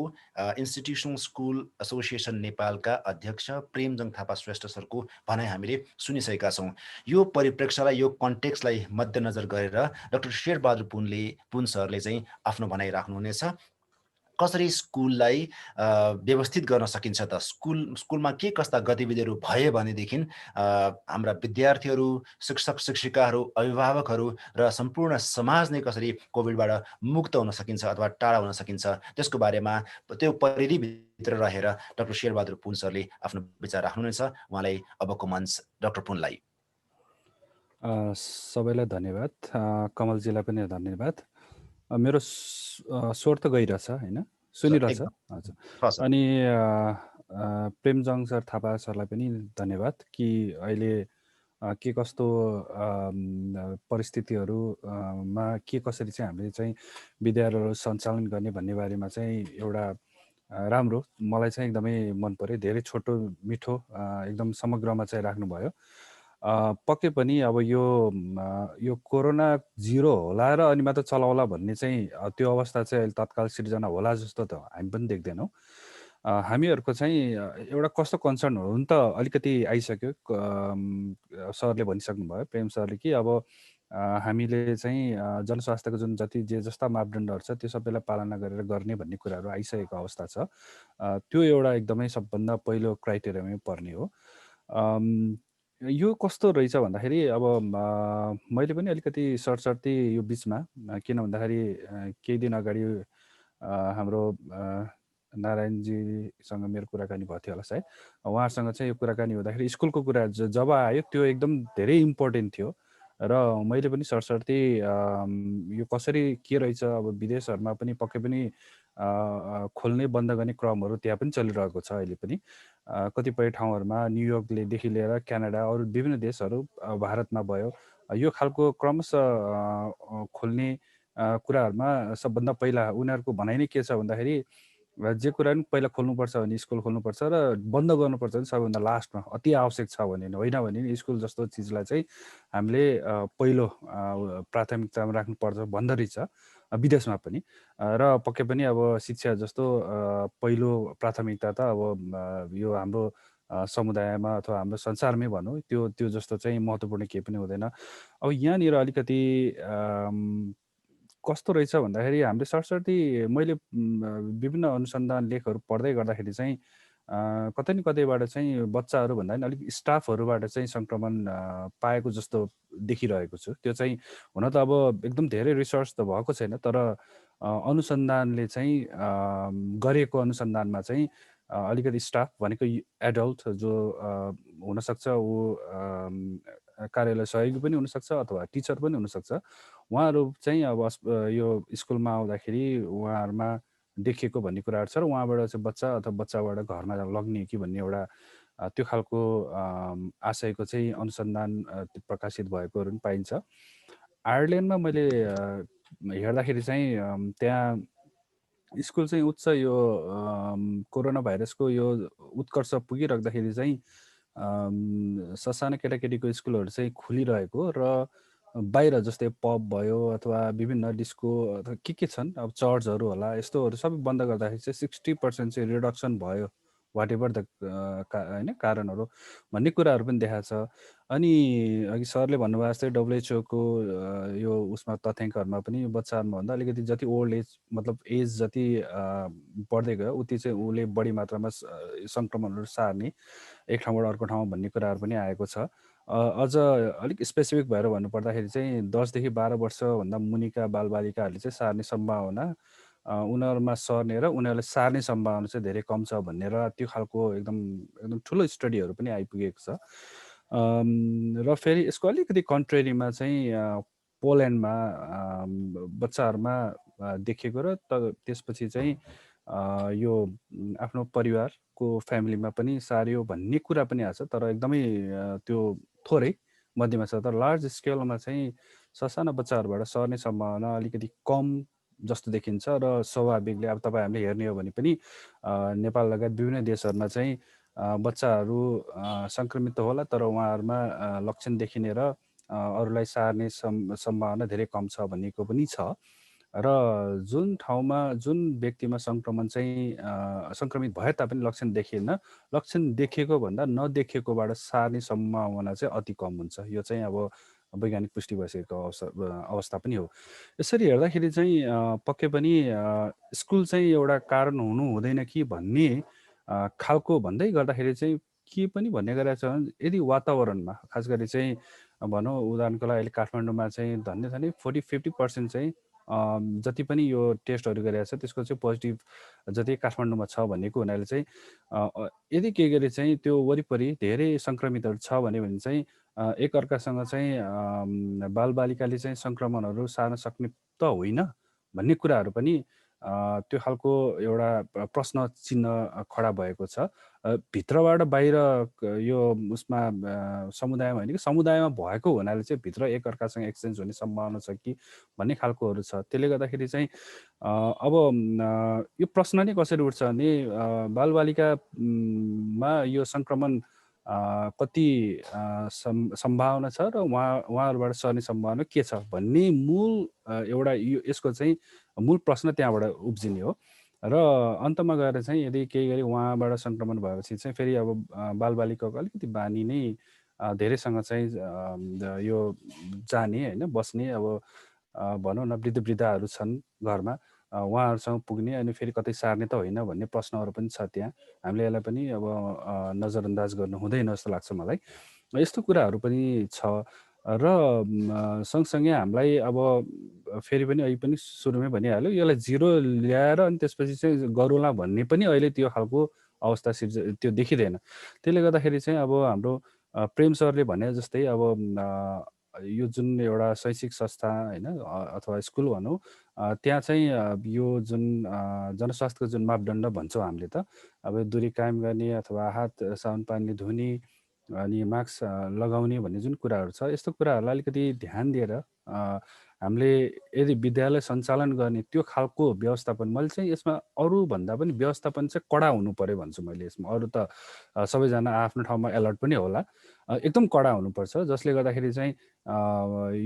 इन्स्टिट्युसनल स्कुल एसोसिएसन नेपालका अध्यक्ष प्रेमजङ थापा श्रेष्ठ सरको भनाइ हामीले सुनिसकेका छौँ। यो परिप्रेक्ष्यलाई, यो कन्टेक्स्टलाई मध्यनजर गरेर डाक्टर शेरबहादुर पुन सरले चाहिँ आफ्नो भनाइ राख्नुहुनेछ। कसरी स्कुललाई व्यवस्थित गर्न सकिन्छ त, स्कुलमा के कस्ता गतिविधिहरू भए भनेदेखि हाम्रा विद्यार्थीहरू, शिक्षक शिक्षिकाहरू, अभिभावकहरू र सम्पूर्ण समाज नै कसरी कोभिडबाट मुक्त हुन सकिन्छ अथवा टाढा हुन सकिन्छ, त्यसको बारेमा त्यो परिधिभित्र रहेर डाक्टर शेरबहादुर पुन सरले आफ्नो विचार राख्नुहुनेछ। उहाँलाई अबको मञ्च डाक्टर पुनलाई। सबैलाई धन्यवाद, कमलजीलाई पनि धन्यवाद। मेरो स्वर त गइरहेछ होइन, सुनिरहेछ? हजुर। अनि प्रेमजङ सर थापा सरलाई पनि धन्यवाद कि अहिले के कस्तो परिस्थितिहरूमा के कसरी चाहिँ हामीले चाहिँ विद्यालयहरू सञ्चालन गर्ने भन्ने बारेमा चाहिँ एउटा राम्रो, मलाई चाहिँ एकदमै मन पर्यो। धेरै छोटो मिठो एकदम समग्रमा चाहिँ राख्नुभयो। पक्कै पनि अब यो कोरोना जिरो होला र अनि मात्र चलाउला भन्ने चाहिँ त्यो अवस्था चाहिँ अहिले तत्काल सिर्जना होला जस्तो त हामी पनि देख्दैनौँ। हामीहरूको चाहिँ एउटा कस्तो कन्सर्न हुनु त अलिकति आइसक्यो। सरले भनिसक्नुभयो, प्रेम सरले, कि अब हामीले चाहिँ जनस्वास्थ्यको जुन जे जस्ता मापदण्डहरू छ त्यो सबैलाई पालना गरेर गर्ने भन्ने कुराहरू आइसकेको अवस्था छ। त्यो एउटा एकदमै सबभन्दा पहिलो क्राइटेरियामै पर्ने हो। यो कस्तो रहेछ भन्दाखेरि अब मैले पनि अलिकति सर्टसर्ती यो बिचमा, किन भन्दाखेरि केही दिन अगाडि हाम्रो नारायणजीसँग मेरो कुराकानी भएको थियो होला सायद, उहाँसँग चाहिँ यो कुराकानी हुँदाखेरि स्कुलको कुरा जब आयो त्यो एकदम धेरै इम्पोर्टेन्ट थियो र मैले पनि सरसर्ती यो कसरी के रहेछ, अब विदेशहरूमा पनि पक्कै पनि खोल्ने बन्द गर्ने क्रमहरू त्यहाँ पनि चलिरहेको छ अहिले पनि। कतिपय ठाउँहरूमा न्युयोर्कदेखि लिएर क्यानाडा, अरू विभिन्न देशहरू, भारतमा भयो, यो खालको क्रमशः खोल्ने कुराहरूमा सबभन्दा पहिला उनीहरूको भनाइ नै के छ भन्दाखेरि जे कुरा पनि पहिला खोल्नुपर्छ भने स्कुल खोल्नुपर्छ र बन्द गर्नुपर्छ भने सबैभन्दा लास्टमा, अति आवश्यक छ भने, होइन भने स्कुल जस्तो चिजलाई चाहिँ हामीले पहिलो प्राथमिकतामा राख्नुपर्छ भन्दो रहेछ विदेशमा पनि। र पक्कै पनि अब शिक्षा जस्तो पहिलो प्राथमिकता त अब यो हाम्रो समुदायमा अथवा हाम्रो संसारमै भनौँ, त्यो जस्तो चाहिँ महत्त्वपूर्ण केही पनि हुँदैन। अब यहाँनिर अलिकति कस्तो रहेछ भन्दाखेरि हामीले सरसर्ती मैले विभिन्न अनुसन्धान लेखहरू पढ्दै गर्दाखेरि चाहिँ कतै न कतैबाट चाहिँ बच्चाहरू भन्दा पनि अलिक स्टाफहरूबाट चाहिँ सङ्क्रमण पाएको जस्तो देखिरहेको छु। त्यो चाहिँ हुन त अब एकदम धेरै रिसर्च त भएको छैन, तर अनुसन्धानले चाहिँ गरेको अनुसन्धानमा चाहिँ अलिकति स्टाफ भनेको एडल्ट जो हुनसक्छ, ऊ कार्यालय सहयोगी पनि हुनसक्छ अथवा टिचर पनि हुनसक्छ, उहाँहरू चाहिँ अब यो स्कुलमा आउँदाखेरि उहाँहरूमा देखिएको भन्ने कुराहरू छ र उहाँबाट चाहिँ बच्चा अथवा बच्चाबाट घरमा लग्ने कि भन्ने एउटा त्यो खालको आशयको चाहिँ अनुसन्धान प्रकाशित भएकोहरू पनि पाइन्छ। आयरल्यान्डमा मैले हेर्दाखेरि चाहिँ त्यहाँ स्कुल चाहिँ उच्च यो कोरोना भाइरसको यो उत्कर्ष पुगिराख्दाखेरि चाहिँ ससाना केटाकेटीको स्कुलहरू चाहिँ खुलिरहेको र बाहिर जस्तै पब भयो अथवा विभिन्न डिस्को अथवा के छन् अब चर्चहरू होला यस्तोहरू सबै बन्द गर्दाखेरि चाहिँ 60% चाहिँ रिडक्सन भयो वाट एभर द होइन कारणहरू भन्ने कुराहरू पनि देखाएको छ। अनि अघि सरले भन्नुभएको जस्तै WHO को यो उसमा तथ्याङ्कहरूमा पनि बच्चाहरूमा भन्दा अलिकति जति ओल्ड एज मतलब एज जति बढ्दै गयो उति चाहिँ उसले बढी मात्रामा सङ्क्रमणहरू सार्ने एक ठाउँबाट अर्को ठाउँमा भन्ने कुराहरू पनि आएको छ। अझ अलिक स्पेसिफिक भएर भन्नुपर्दाखेरि चाहिँ 10 देखि 12 वर्षभन्दा मुनिका बालबालिकाहरूले चाहिँ सार्ने सम्भावना उनीहरूमा सर्ने र उनीहरूले सार्ने सम्भावना चाहिँ धेरै कम छ भनेर त्यो खालको एकदम एकदम ठुलो स्टडीहरू पनि आइपुगेको छ। र फेरि यसको अलिकति कन्ट्रेरीमा चाहिँ पोल्यान्डमा बच्चाहरूमा देखिएको र त्यसपछि चाहिँ यो आफ्नो परिवारको फ्यामिलीमा पनि सार्यो भन्ने कुरा पनि आएको छ, तर एकदमै त्यो थोरै मध्यमा छ। तर लार्ज स्केलमा चाहिँ ससाना बच्चाहरूबाट सर्ने सम्भावना अलिकति कम जस्तो देखिन्छ र स्वाभाविकले अब तपाईँ हामीले हेर्ने हो भने पनि नेपाल लगायत विभिन्न देशहरूमा चाहिँ बच्चाहरू सङ्क्रमित त होला तर उहाँहरूमा लक्षण देखिने र अरूलाई सार्ने सम्भावना धेरै कम छ भन्नेको पनि छ। र जुन ठाउँमा जुन व्यक्तिमा सङ्क्रमण चाहिँ सङ्क्रमित भए तापनि लक्षण देखिएन, लक्षण देखिएको भन्दा नदेखिएकोबाट सार्ने सम्भावना चाहिँ अति कम हुन्छ। यो चाहिँ अब वैज्ञानिक पुष्टि भइसकेको अवस्था पनि हो। यसरी हेर्दाखेरि चाहिँ पक्कै पनि स्कुल चाहिँ एउटा कारण हुनु हुँदैन कि भन्ने खालको भन्दै गर्दाखेरि चाहिँ के पनि भन्ने गरेको छ भने यदि वातावरणमा खास गरी चाहिँ भनौँ उदाहरणको लागि अहिले काठमाडौँमा चाहिँ धन्य 40-50% चाहिँ जति पनि यो टेस्टहरू गरिरहेको छ त्यसको चाहिँ पोजिटिभ जति काठमाडौँमा छ भनेको हुनाले चाहिँ यदि के गरी चाहिँ त्यो वरिपरि धेरै सङ्क्रमितहरू छ भने चाहिँ एकअर्कासँग चाहिँ बालबालिकाले चाहिँ सङ्क्रमणहरू सार्न सक्ने त होइन भन्ने कुराहरू पनि त्यो खालको एउटा प्रश्न चिन्ह खडा भएको छ। भित्रबाट बाहिर यो उसमा समुदायमा होइन कि समुदायमा भएको हुनाले चाहिँ भित्र एकअर्कासँग एक्सचेन्ज हुने सम्भावना छ कि भन्ने खालकोहरू छ। त्यसले गर्दाखेरि चाहिँ अब यो प्रश्न नै कसरी उठ्छ भने बालबालिकामा यो सङ्क्रमण कति सम्भावना छ र उहाँहरूबाट सर्ने सम्भावना के छ भन्ने मूल एउटा यसको चाहिँ मूल प्रश्न त्यहाँबाट उब्जिने हो। र अन्तमा गएर चाहिँ यदि केही गरी उहाँबाट सङ्क्रमण भएपछि चाहिँ फेरि अब बालबालिकाको अलिकति बानी नै धेरैसँग चाहिँ यो जाने होइन बस्ने अब भनौँ न वृद्धहरू छन् घरमा उहाँहरूसँग पुग्ने अनि फेरि कतै सार्ने त होइन भन्ने प्रश्नहरू पनि छ त्यहाँ। हामीले यसलाई पनि अब नजरअन्दाज गर्नु हुँदैन जस्तो लाग्छ मलाई। यस्तो कुराहरू पनि छ र सँगसँगै हामीलाई अब फेरि पनि अहिले पनि सुरुमै भनिहाल्यो यसलाई जिरो ल्याएर अनि त्यसपछि चाहिँ गरौँला भन्ने पनि अहिले त्यो खालको अवस्था त्यो देखिँदैन। त्यसले गर्दाखेरि चाहिँ अब हाम्रो प्रेम सरले भने जस्तै अब यो जुन एउटा शैक्षिक संस्था होइन अथवा स्कुल भनौँ त्यहाँ चाहिँ यो जुन जनस्वास्थ्यको जुन मापदण्ड भन्छौँ हामीले त अब दूरी कायम गर्ने अथवा हात साबुन पानीले धुने अनि मास्क लगाउने भन्ने जुन कुराहरू छ यस्तो कुराहरूलाई अलिकति ध्यान दिएर हामीले यदि विद्यालय सञ्चालन गर्ने त्यो खालको व्यवस्थापन मैले चाहिँ यसमा अरूभन्दा पनि व्यवस्थापन चाहिँ कडा हुनु पऱ्यो भन्छु मैले यसमा। अरू त सबैजना आफ्नो ठाउँमा एलर्ट पनि होला, एकदम कडा हुनुपर्छ जसले गर्दाखेरि चाहिँ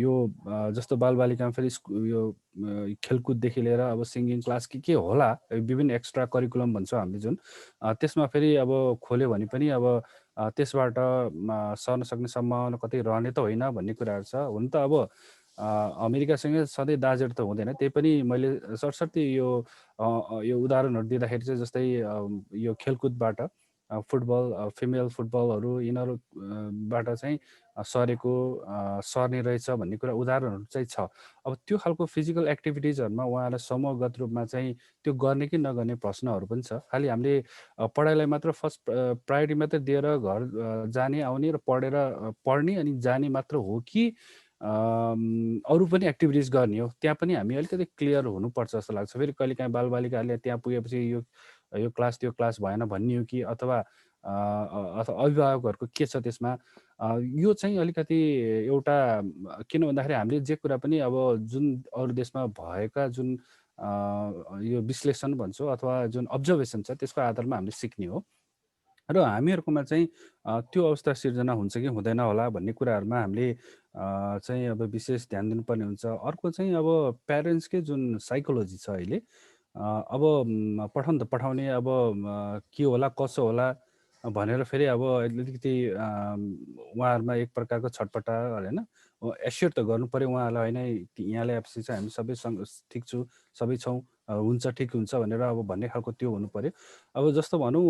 यो जस्तो बालबालिकामा फेरि यो खेलकुददेखि लिएर अब सिङ्गिङ क्लास के होला विभिन्न एक्स्ट्रा करिकुलम भन्छौँ हामीले जुन त्यसमा फेरि अब खोल्यो भने पनि अब त्यसबाट सर्न सक्ने सम्भावना कतै रहने त होइन भन्ने कुराहरू छ। हुन त अब अमेरिकासँगै सधैँ दाजेर त हुँदैन, त्यही पनि मैले सरसर्ती यो उदाहरणहरू दिँदाखेरि चाहिँ जस्तै यो खेलकुदबाट फुटबल फिमेल फुटबलहरू यिनीहरूबाट चाहिँ सरेको सर्ने रहेछ भन्ने कुरा उदाहरणहरू चाहिँ छ। अब त्यो खालको फिजिकल एक्टिभिटिजहरूमा उहाँलाई समूहगत रूपमा चाहिँ त्यो गर्ने कि नगर्ने प्रश्नहरू पनि छ। खालि हामीले पढाइलाई मात्र फर्स्ट प्रायोरिटी मात्रै दिएर घर जाने आउने र पढ्ने अनि जाने मात्र हो कि अरू पनि एक्टिभिटिज गर्ने हो त्यहाँ पनि हामी अलिकति क्लियर हुनुपर्छ जस्तो लाग्छ। फेरि कहिलेकाहीँ बालबालिकाहरूले त्यहाँ पुगेपछि यो क्लास त्यो क्लास भएन भन्ने हो कि अथवा अभिभावकहरूको के छ त्यसमा यो चाहिँ अलिकति एउटा किन भन्दाखेरि हामीले जे कुरा पनि अब जुन अरू देशमा भएका जुन यो विश्लेषण भन्छौँ अथवा जुन अब्जर्भेसन छ त्यसको आधारमा हामीले सिक्ने हो। र हामीहरूकोमा चाहिँ त्यो अवस्था सिर्जना हुन्छ कि हुँदैन होला भन्ने कुराहरूमा हामीले चाहिँ अब विशेष ध्यान दिनुपर्ने हुन्छ। अर्को चाहिँ अब प्यारेन्ट्सकै जुन साइकोलोजी छ अहिले अब पठाउनु त पठाउने अब के होला कसो होला भनेर फेरि अब अलिकति उहाँहरूमा एक प्रकारको छटपटा होइन एस्योर त गर्नु पऱ्यो उहाँहरूलाई होइन यहाँले एफसी चाहिँ हामी सबै ठिक छु सबै छौँ हुन्छ ठिक हुन्छ भनेर अब भन्ने खालको त्यो हुनु पऱ्यो। अब जस्तो भनौँ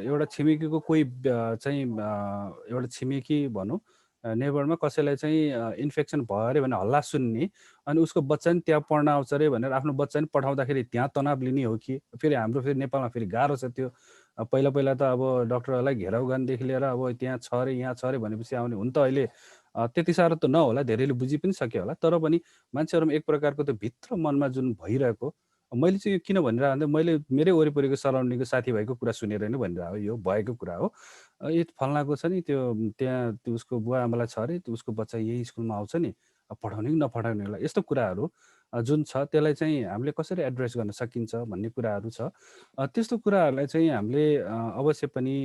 एउटा छिमेकीको कोही चाहिँ एउटा छिमेकी भनौँ नेबरमा कसैलाई चाहिँ इन्फेक्सन भयो अरे भने हल्ला सुन्ने अनि उसको बच्चा नि त्यहाँ पढ्न आउँछ अरे भनेर आफ्नो बच्चा नि पठाउँदाखेरि त्यहाँ तनाव लिने हो कि फेरि हाम्रो फेरि नेपालमा फेरि गाह्रो छ त्यो पहिला पहिला त अब डक्टरहरूलाई घेराउ गर्नेदेखि लिएर अब त्यहाँ छ अरे यहाँ छ अरे भनेपछि आउने हुन त अहिले त्यति साह्रो त नहोला धेरैले बुझि पनि सक्यो होला तर पनि मान्छेहरूमा एक प्रकारको त्यो भित्र मनमा जुन भइरहेको मैले चाहिँ यो किन भनिरहेको भन्दा मैले मेरै वरिपरिको सराउन्डिङको साथीभाइको कुरा सुनेर नै भनिरहेको यो भएको कुरा हो यो फल्नाको छ नि त्यो त्यहाँ त्यो उसको बुवा आमालाई छ अरे त्यो उसको बच्चा यही स्कुलमा आउँछ नि पठाउने कि नपठाउने होला यस्तो कुराहरू जुन छ त्यसलाई चाहिँ हामीले कसरी एड्रेस गर्न सकिन्छ भन्ने कुराहरू छ त्यस्तो कुराहरूलाई चाहिँ हामीले अवश्य पनि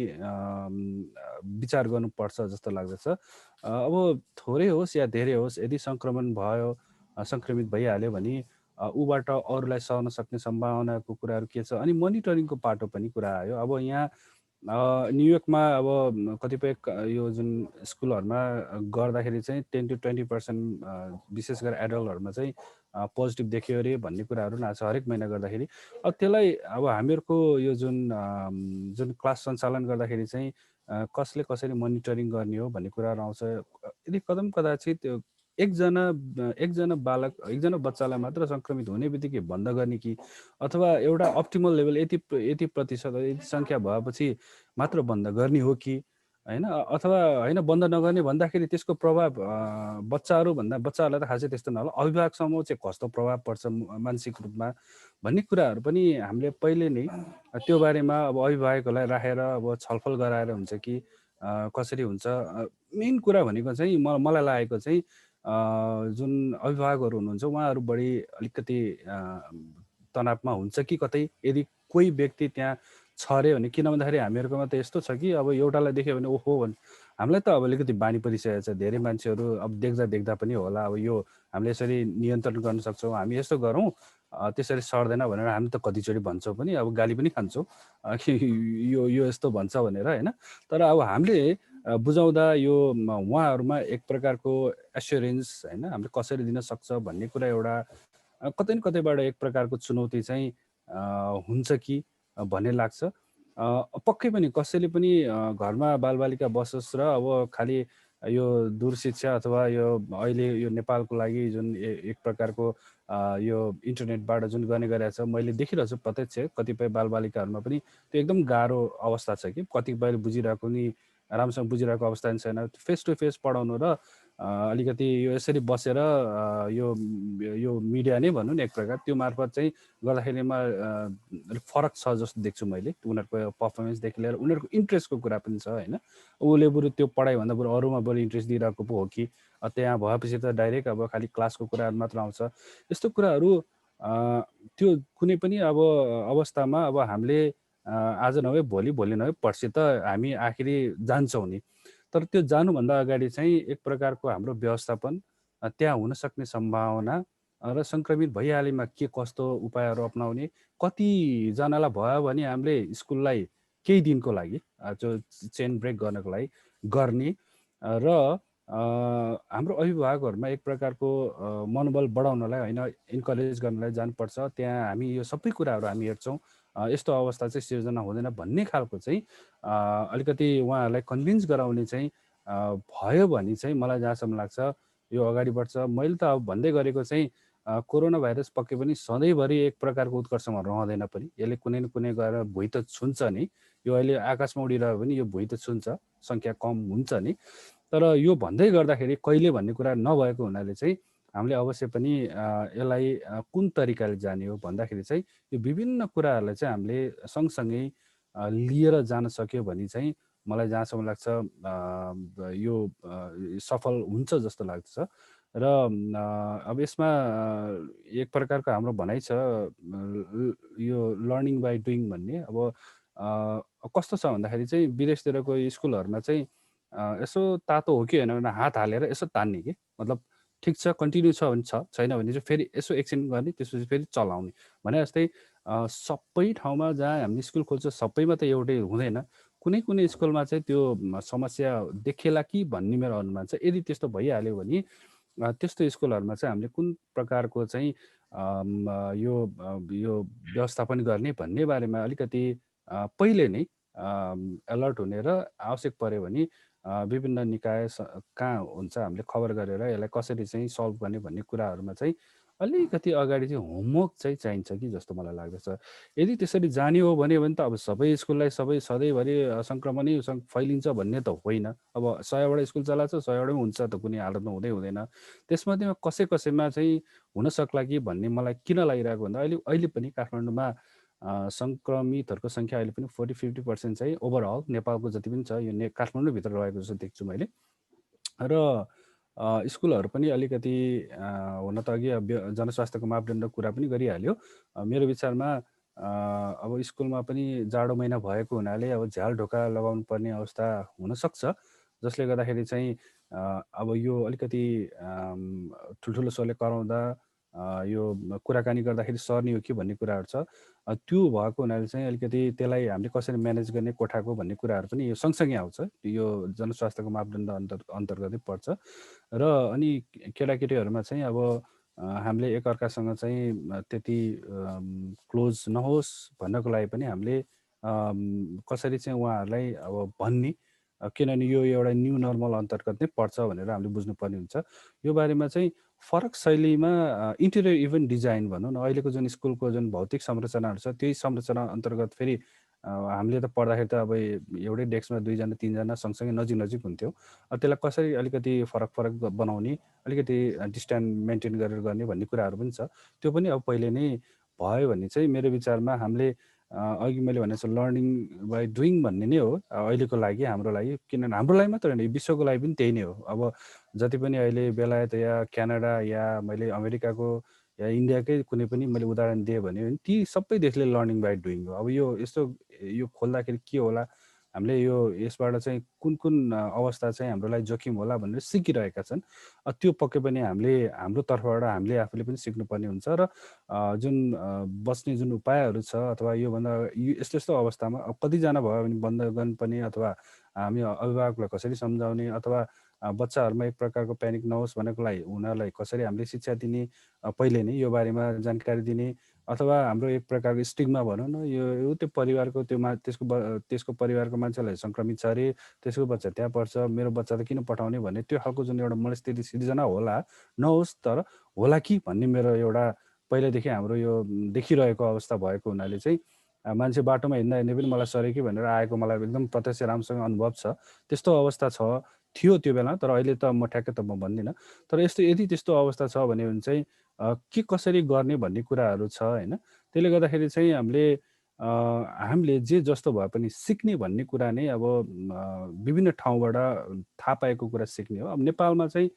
विचार गर्नुपर्छ जस्तो लाग्दछ अब थोरै होस् या धेरै होस् यदि सङ्क्रमण भयो सङ्क्रमित भइहाल्यो भने ऊबाट अरूलाई सर्न सक्ने सम्भावनाको कुराहरू के छ अनि मोनिटरिङको पाटो पनि कुरा आयो अब यहाँ न्युयोर्कमा अब कतिपय यो जुन स्कुलहरूमा गर्दाखेरि चाहिँ 10 to 20% विशेष गरेर एडल्टहरूमा चाहिँ पोजिटिभ देखियो अरे भन्ने कुराहरू पनि आएको छ हरेक महिना गर्दाखेरि अब त्यसलाई अब हामीहरूको यो जुन जुन क्लास सञ्चालन गर्दाखेरि चाहिँ कसले कसरी मोनिटरिङ गर्ने हो भन्ने कुराहरू आउँछ यदि कदम कदाचित त्यो एकजना बालक एकजना बच्चालाई मात्र सङ्क्रमित हुने बित्तिकै बन्द गर्ने कि अथवा एउटा अप्टिमल लेभल यति प्रतिशत यति सङ्ख्या भएपछि मात्र बन्द गर्ने हो कि होइन अथवा होइन बन्द नगर्ने भन्दाखेरि त्यसको प्रभाव बच्चाहरूलाई त खासै त्यस्तो नहोला अभिभावकसम्म चाहिँ कस्तो प्रभाव पर्छ मानसिक रूपमा भन्ने कुराहरू पनि हामीले पहिले नै त्यो बारेमा अब अभिभावकहरूलाई राखेर अब छलफल गराएर हुन्छ कि कसरी हुन्छ मेन कुरा भनेको चाहिँ मलाई लागेको चाहिँ जुन अभिभावकहरू हुनुहुन्छ उहाँहरू बढी अलिकति तनावमा हुन्छ कि कतै यदि कोही व्यक्ति त्यहाँ छ अरे भने किन भन्दाखेरि हामीहरूकोमा त यस्तो छ कि अब एउटालाई देख्यो भने ओहो भने हामीलाई त अब अलिकति बानी परिसकेको छ धेरै मान्छेहरू अब देख्दा पनि होला अब यो हामीले यसरी नियन्त्रण गर्न सक्छौँ हामी यस्तो गरौँ त्यसरी सर्दैन भनेर हामी त कतिचोटि भन्छौँ पनि अब गाली पनि खान्छौँ कि यो यस्तो भन्छ भनेर होइन तर अब हामीले बुझाउँदा यो उहाँहरूमा एक प्रकारको एस्योरेन्स होइन हामीले कसरी दिन सक्छ भन्ने कुरा एउटा कतै न कतैबाट एक प्रकारको चुनौती चाहिँ हुन्छ कि भन्ने लाग्छ पक्कै पनि कसैले पनि घरमा बालबालिका बसोस् र अब खालि यो दूर शिक्षा अथवा यो अहिले यो नेपालको लागि जुन एक प्रकारको यो इन्टरनेटबाट जुन गर्ने गरेको छ मैले देखिरहेको छु प्रत्यक्ष कतिपय बालबालिकाहरूमा पनि त्यो एकदम गाह्रो अवस्था छ कि कतिपयले बुझिरहेको नि राम्रोसँग बुझिरहेको अवस्था पनि छैन फेस टु फेस पढाउनु र अलिकति यो यसरी बसेर यो मिडिया नै भनौँ न एक प्रकार त्यो मार्फत चाहिँ गर्दाखेरिमा अलिक फरक छ जस्तो देख्छु मैले उनीहरूको पर्फर्मेन्सदेखि लिएर उनीहरूको इन्ट्रेस्टको कुरा पनि छ होइन उसले बरु त्यो पढाइभन्दा बरु अरूमा बरु इन्ट्रेस्ट दिइरहेको पो हो कि त्यहाँ भएपछि त डाइरेक्ट अब खालि क्लासको कुराहरू मात्र आउँछ यस्तो कुराहरू त्यो कुनै पनि अब अवस्थामा अब हामीले आज नभए भोलि नभए पर्सि त हामी आखिरी जान्छौँ नि तर त्यो जानुभन्दा अगाडि चाहिँ एक प्रकारको हाम्रो व्यवस्थापन त्यहाँ हुन सक्ने सम्भावना र सङ्क्रमित भइहालेमा के कस्तो उपायहरू अप्नाउने कतिजनालाई भयो भने हामीले स्कुललाई केही दिनको लागि जो चेन ब्रेक गर्नको लागि गर्ने र हाम्रो अभिभावकहरूमा एक प्रकारको मनोबल बढाउनलाई होइन इन्करेज गर्नलाई जानुपर्छ त्यहाँ हामी यो सबै कुराहरू हामी हेर्छौँ यस्तो अवस्था चाहिँ सिर्जना हुँदैन भन्ने खालको चाहिँ अलिकति उहाँहरूलाई कन्भिन्स गराउने चाहिँ भयो भने चाहिँ मलाई जहाँसम्म लाग्छ यो अगाडि बढ्छ मैले त अब भन्दै गरेको चाहिँ कोरोना भाइरस पक्कै पनि सधैँभरि एक प्रकारको उत्कर्षमा रहँदैन पनि यसले कुनै न कुनै गएर भुइँ त छुन्छ नि यो अहिले आकाशमा उडिरह्यो भने यो भुइँ त छुन्छ सङ्ख्या कम हुन्छ नि तर यो भन्दै गर्दाखेरि कहिले भन्ने कुरा नभएको हुनाले चाहिँ हामीले अवश्य पनि यसलाई कुन तरिकाले जाने हो भन्दाखेरि चाहिँ यो विभिन्न कुराहरूलाई चाहिँ हामीले सँगसँगै लिएर जान सक्यो भने चाहिँ मलाई जहाँसम्म लाग्छ यो सफल हुन्छ जस्तो लाग्छ र अब यसमा एक प्रकारको हाम्रो भनाइ छ यो लर्निङ बाई डुइङ भन्ने अब कस्तो छ भन्दाखेरि चाहिँ विदेशतिरको स्कुलहरूमा चाहिँ यसो तातो हो कि होइन भनेर हात हालेर यसो तान्ने कि मतलब ठिक छ कन्टिन्यू छ भने छ, छैन भने चाहिँ फेरि यसो एकछिन गर्ने त्यसपछि फेरि चलाउने भने जस्तै सबै ठाउँमा जहाँ हामीले स्कुल खोल्छ सबैमा त एउटै हुँदैन। कुनै कुनै स्कुलमा चाहिँ त्यो समस्या देखिएला कि भन्ने मेरो अनुमान छ। यदि त्यस्तो भइहाल्यो भने त्यस्तो स्कुलहरूमा चाहिँ हामीले कुन प्रकारको चाहिँ यो व्यवस्थापन गर्ने भन्ने बारेमा अलिकति पहिले नै अलर्ट हुने र आवश्यक पऱ्यो भने विभिन्न निकाय कहाँ हुन्छ हामीले खबर गरेर यसलाई कसरी चाहिँ सल्भ गर्ने भन्ने कुराहरूमा चाहिँ अलिकति अगाडि चाहिँ होमवर्क चाहिँ चाहिन्छ कि जस्तो मलाई लाग्दछ। यदि त्यसरी जाने हो भने त अब सबै स्कुललाई सधैँभरि सङ्क्रमणै फैलिन्छ भन्ने त होइन। अब 100वटा स्कुल चलाएको छ 100वटै हुन्छ त कुनै हालतमा हुँदैन। त्यसमध्येमा कसैमा चाहिँ हुन सक्ला कि भन्ने मलाई किन लागिरहेको भन्दा अहिले पनि काठमाडौँमा सङ्क्रमितहरूको सङ्ख्या अहिले पनि 40-50% चाहिँ ओभरअल नेपालको जति पनि छ यो काठमाडौँभित्र रहेको जस्तो देख्छु मैले। र स्कुलहरू पनि अलिकति हुन त अघि जनस्वास्थ्यको मापदण्ड कुरा पनि गरिहाल्यो। मेरो विचारमा अब स्कुलमा पनि जाडो महिना भएको हुनाले अब झ्याल ढोका लगाउनु पर्ने अवस्था हुनसक्छ, जसले गर्दाखेरि चाहिँ अब यो अलिकति ठुल्ठुलो स्वरले कराउँदा यो कुराकानी गर्दाखेरि सर्ने हो कि भन्ने कुराहरू छ। त्यो भएको हुनाले चाहिँ अलिकति त्यसलाई हामीले कसरी म्यानेज गर्ने कोठाको भन्ने कुराहरू पनि यो सँगसँगै आउँछ। यो जनस्वास्थ्यको मापदण्ड अन्तर्गतै पर्छ। र अनि केटाकेटीहरूमा चाहिँ अब हामीले एकअर्कासँग चाहिँ त्यति क्लोज नहोस् भन्नको लागि पनि हामीले कसरी चाहिँ उहाँहरूलाई अब भन्ने, किनभने यो एउटा न्यू नर्मल अन्तर्गत नै पर्छ भनेर हामीले बुझ्नुपर्ने हुन्छ। यो बारेमा चाहिँ फरक शैलीमा इन्टेरियर इभेन्ट डिजाइन भनौँ न, अहिलेको जुन स्कुलको जुन भौतिक संरचनाहरू छ त्यही संरचना अन्तर्गत फेरि हामीले त पढ्दाखेरि त अब एउटै डेस्कमा 2जना 3जना सँगसँगै नजिक हुन्थ्यो। त्यसलाई कसरी अलिकति फरक बनाउने, अलिकति डिस्टेन्स मेन्टेन गरेर गर्ने भन्ने कुराहरू पनि छ। त्यो पनि अब पहिले नै भयो भने चाहिँ मेरो विचारमा हामीले अघि मैले भनेको छु लर्निङ बाई डुइङ भन्ने नै हो अहिलेको लागि, हाम्रो लागि। किनभने हाम्रो लागि मात्र होइन, विश्वको लागि पनि त्यही नै हो। अब जति पनि अहिले बेलायत या क्यानाडा या मैले अमेरिकाको या इन्डियाकै कुनै पनि मैले उदाहरण दिएँ भने ती सबै देशले लर्निङ बाई डुइङ हो। अब यो खोल्दाखेरि के होला, हामीले यसबाट चाहिँ कुन अवस्था चाहिँ हाम्रो लागि जोखिम होला भनेर सिकिरहेका छन्। त्यो पक्कै पनि हाम्रो तर्फबाट हामीले आफूले पनि सिक्नुपर्ने हुन्छ। र जुन बच्ने जुन उपायहरू छ अथवा योभन्दा यस्तो अवस्थामा अब कतिजना भयो भने बन्द गर्नुपर्ने अथवा हामी अभिभावकलाई कसरी सम्झाउने अथवा बच्चाहरूमा एक प्रकारको प्यानिक नहोस् भनेको लागि उनीहरूलाई कसरी हामीले शिक्षा दिने, पहिले नै यो बारेमा जानकारी दिने, अथवा हाम्रो एक प्रकारको स्टिग्मा भनौँ न, यो त्यो परिवारको त्यसको परिवारको मान्छेलाई सङ्क्रमित छ अरे, त्यसको बच्चा त्यहाँ पढ्छ, मेरो बच्चा त किन पठाउने भन्ने त्यो खालको जुन एउटा मनस्थिति सिर्जना होला नहोस्, तर होला कि भन्ने मेरो एउटा पहिल्यैदेखि हाम्रो यो देखिरहेको अवस्था भएको हुनाले चाहिँ मान्छे बाटोमा हिँड्दा पनि मलाई सरे कि भनेर आएको मलाई एकदम प्रत्यक्ष राम्रोसँग अनुभव छ। त्यस्तो अवस्था थियो त्यो बेला, तर अहिले त म ठ्याक्कै त म भन्दिनँ। तर यदि त्यस्तो अवस्था छ भने चाहिँ के कसरी गर्ने भन्ने कुराहरू छ होइन। त्यसले गर्दाखेरि चाहिँ हामीले जे जस्तो भए पनि सिक्ने भन्ने कुरा नै अब विभिन्न ठाउँबाट थाहा पाएको कुरा सिक्ने हो। अब नेपालमा चाहिँ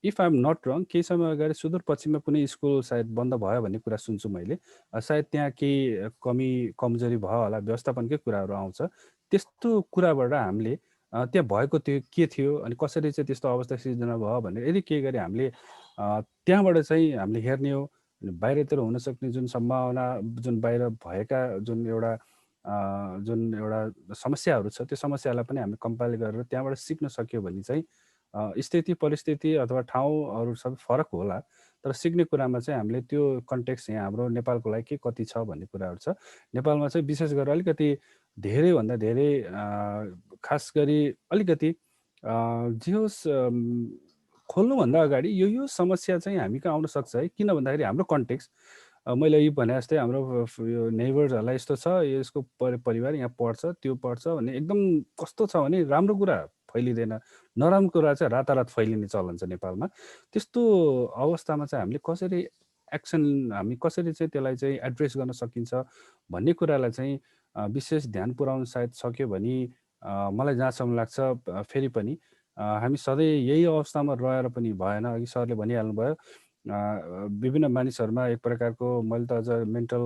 इफ आइ एम नट रङ केही समय अगाडि सुदूरपश्चिममा कुनै स्कुल सायद बन्द भयो भन्ने कुरा सुन्छु मैले। सायद त्यहाँ केही कमजोरी भयो होला, व्यवस्थापनकै कुराहरू आउँछ। त्यस्तो कुराबाट हामीले त्यहाँ भएको त्यो के थियो अनि कसरी चाहिँ त्यस्तो अवस्था सिर्जना भयो भनेर यदि केही गरी हामीले त्यहाँबाट चाहिँ हामीले हेर्ने हो। बाहिरतिर हुनसक्ने जुन सम्भावना, जुन बाहिर भएका जुन एउटा समस्याहरू छ त्यो समस्यालाई पनि हामी कम्पाइल गरेर त्यहाँबाट सिक्न सक्यो भने चाहिँ स्थिति परिस्थिति अथवा ठाउँहरू सब फरक होला, तर सिक्ने कुरामा चाहिँ हामीले त्यो कन्टेक्स्ट यहाँ हाम्रो नेपालको लागि के कति छ भन्ने कुराहरू छ। नेपालमा चाहिँ विशेष गरेर अलिकति धेरैभन्दा धेरै खास गरी अलिकति जे होस् खोल्नुभन्दा अगाडि यो समस्या चाहिँ हामी कहाँ आउन सक्छ है, किन भन्दाखेरि हाम्रो कन्टेक्स्ट मैले यही भने जस्तै हाम्रो यो नेबर्सहरूलाई यस्तो छ, यसको परिवार यहाँ पढ्छ त्यो पढ्छ भन्ने एकदम कस्तो छ भने राम्रो कुरा फैलिँदैन, नराम्रो कुरा चाहिँ रातारात फैलिने चलन छ नेपालमा। त्यस्तो अवस्थामा चाहिँ हामी कसरी चाहिँ त्यसलाई चाहिँ एड्रेस गर्न सकिन्छ भन्ने कुरालाई चाहिँ विशेष ध्यान पुर्याउन सायद सक्यो भने मलाई जहाँसम्म लाग्छ फेरि पनि हामी सधैँ यही अवस्थामा रहेर पनि भएन। अघि सरले भनिहाल्नुभयो विभिन्न मानिसहरूमा एक प्रकारको मैले त अझ मेन्टल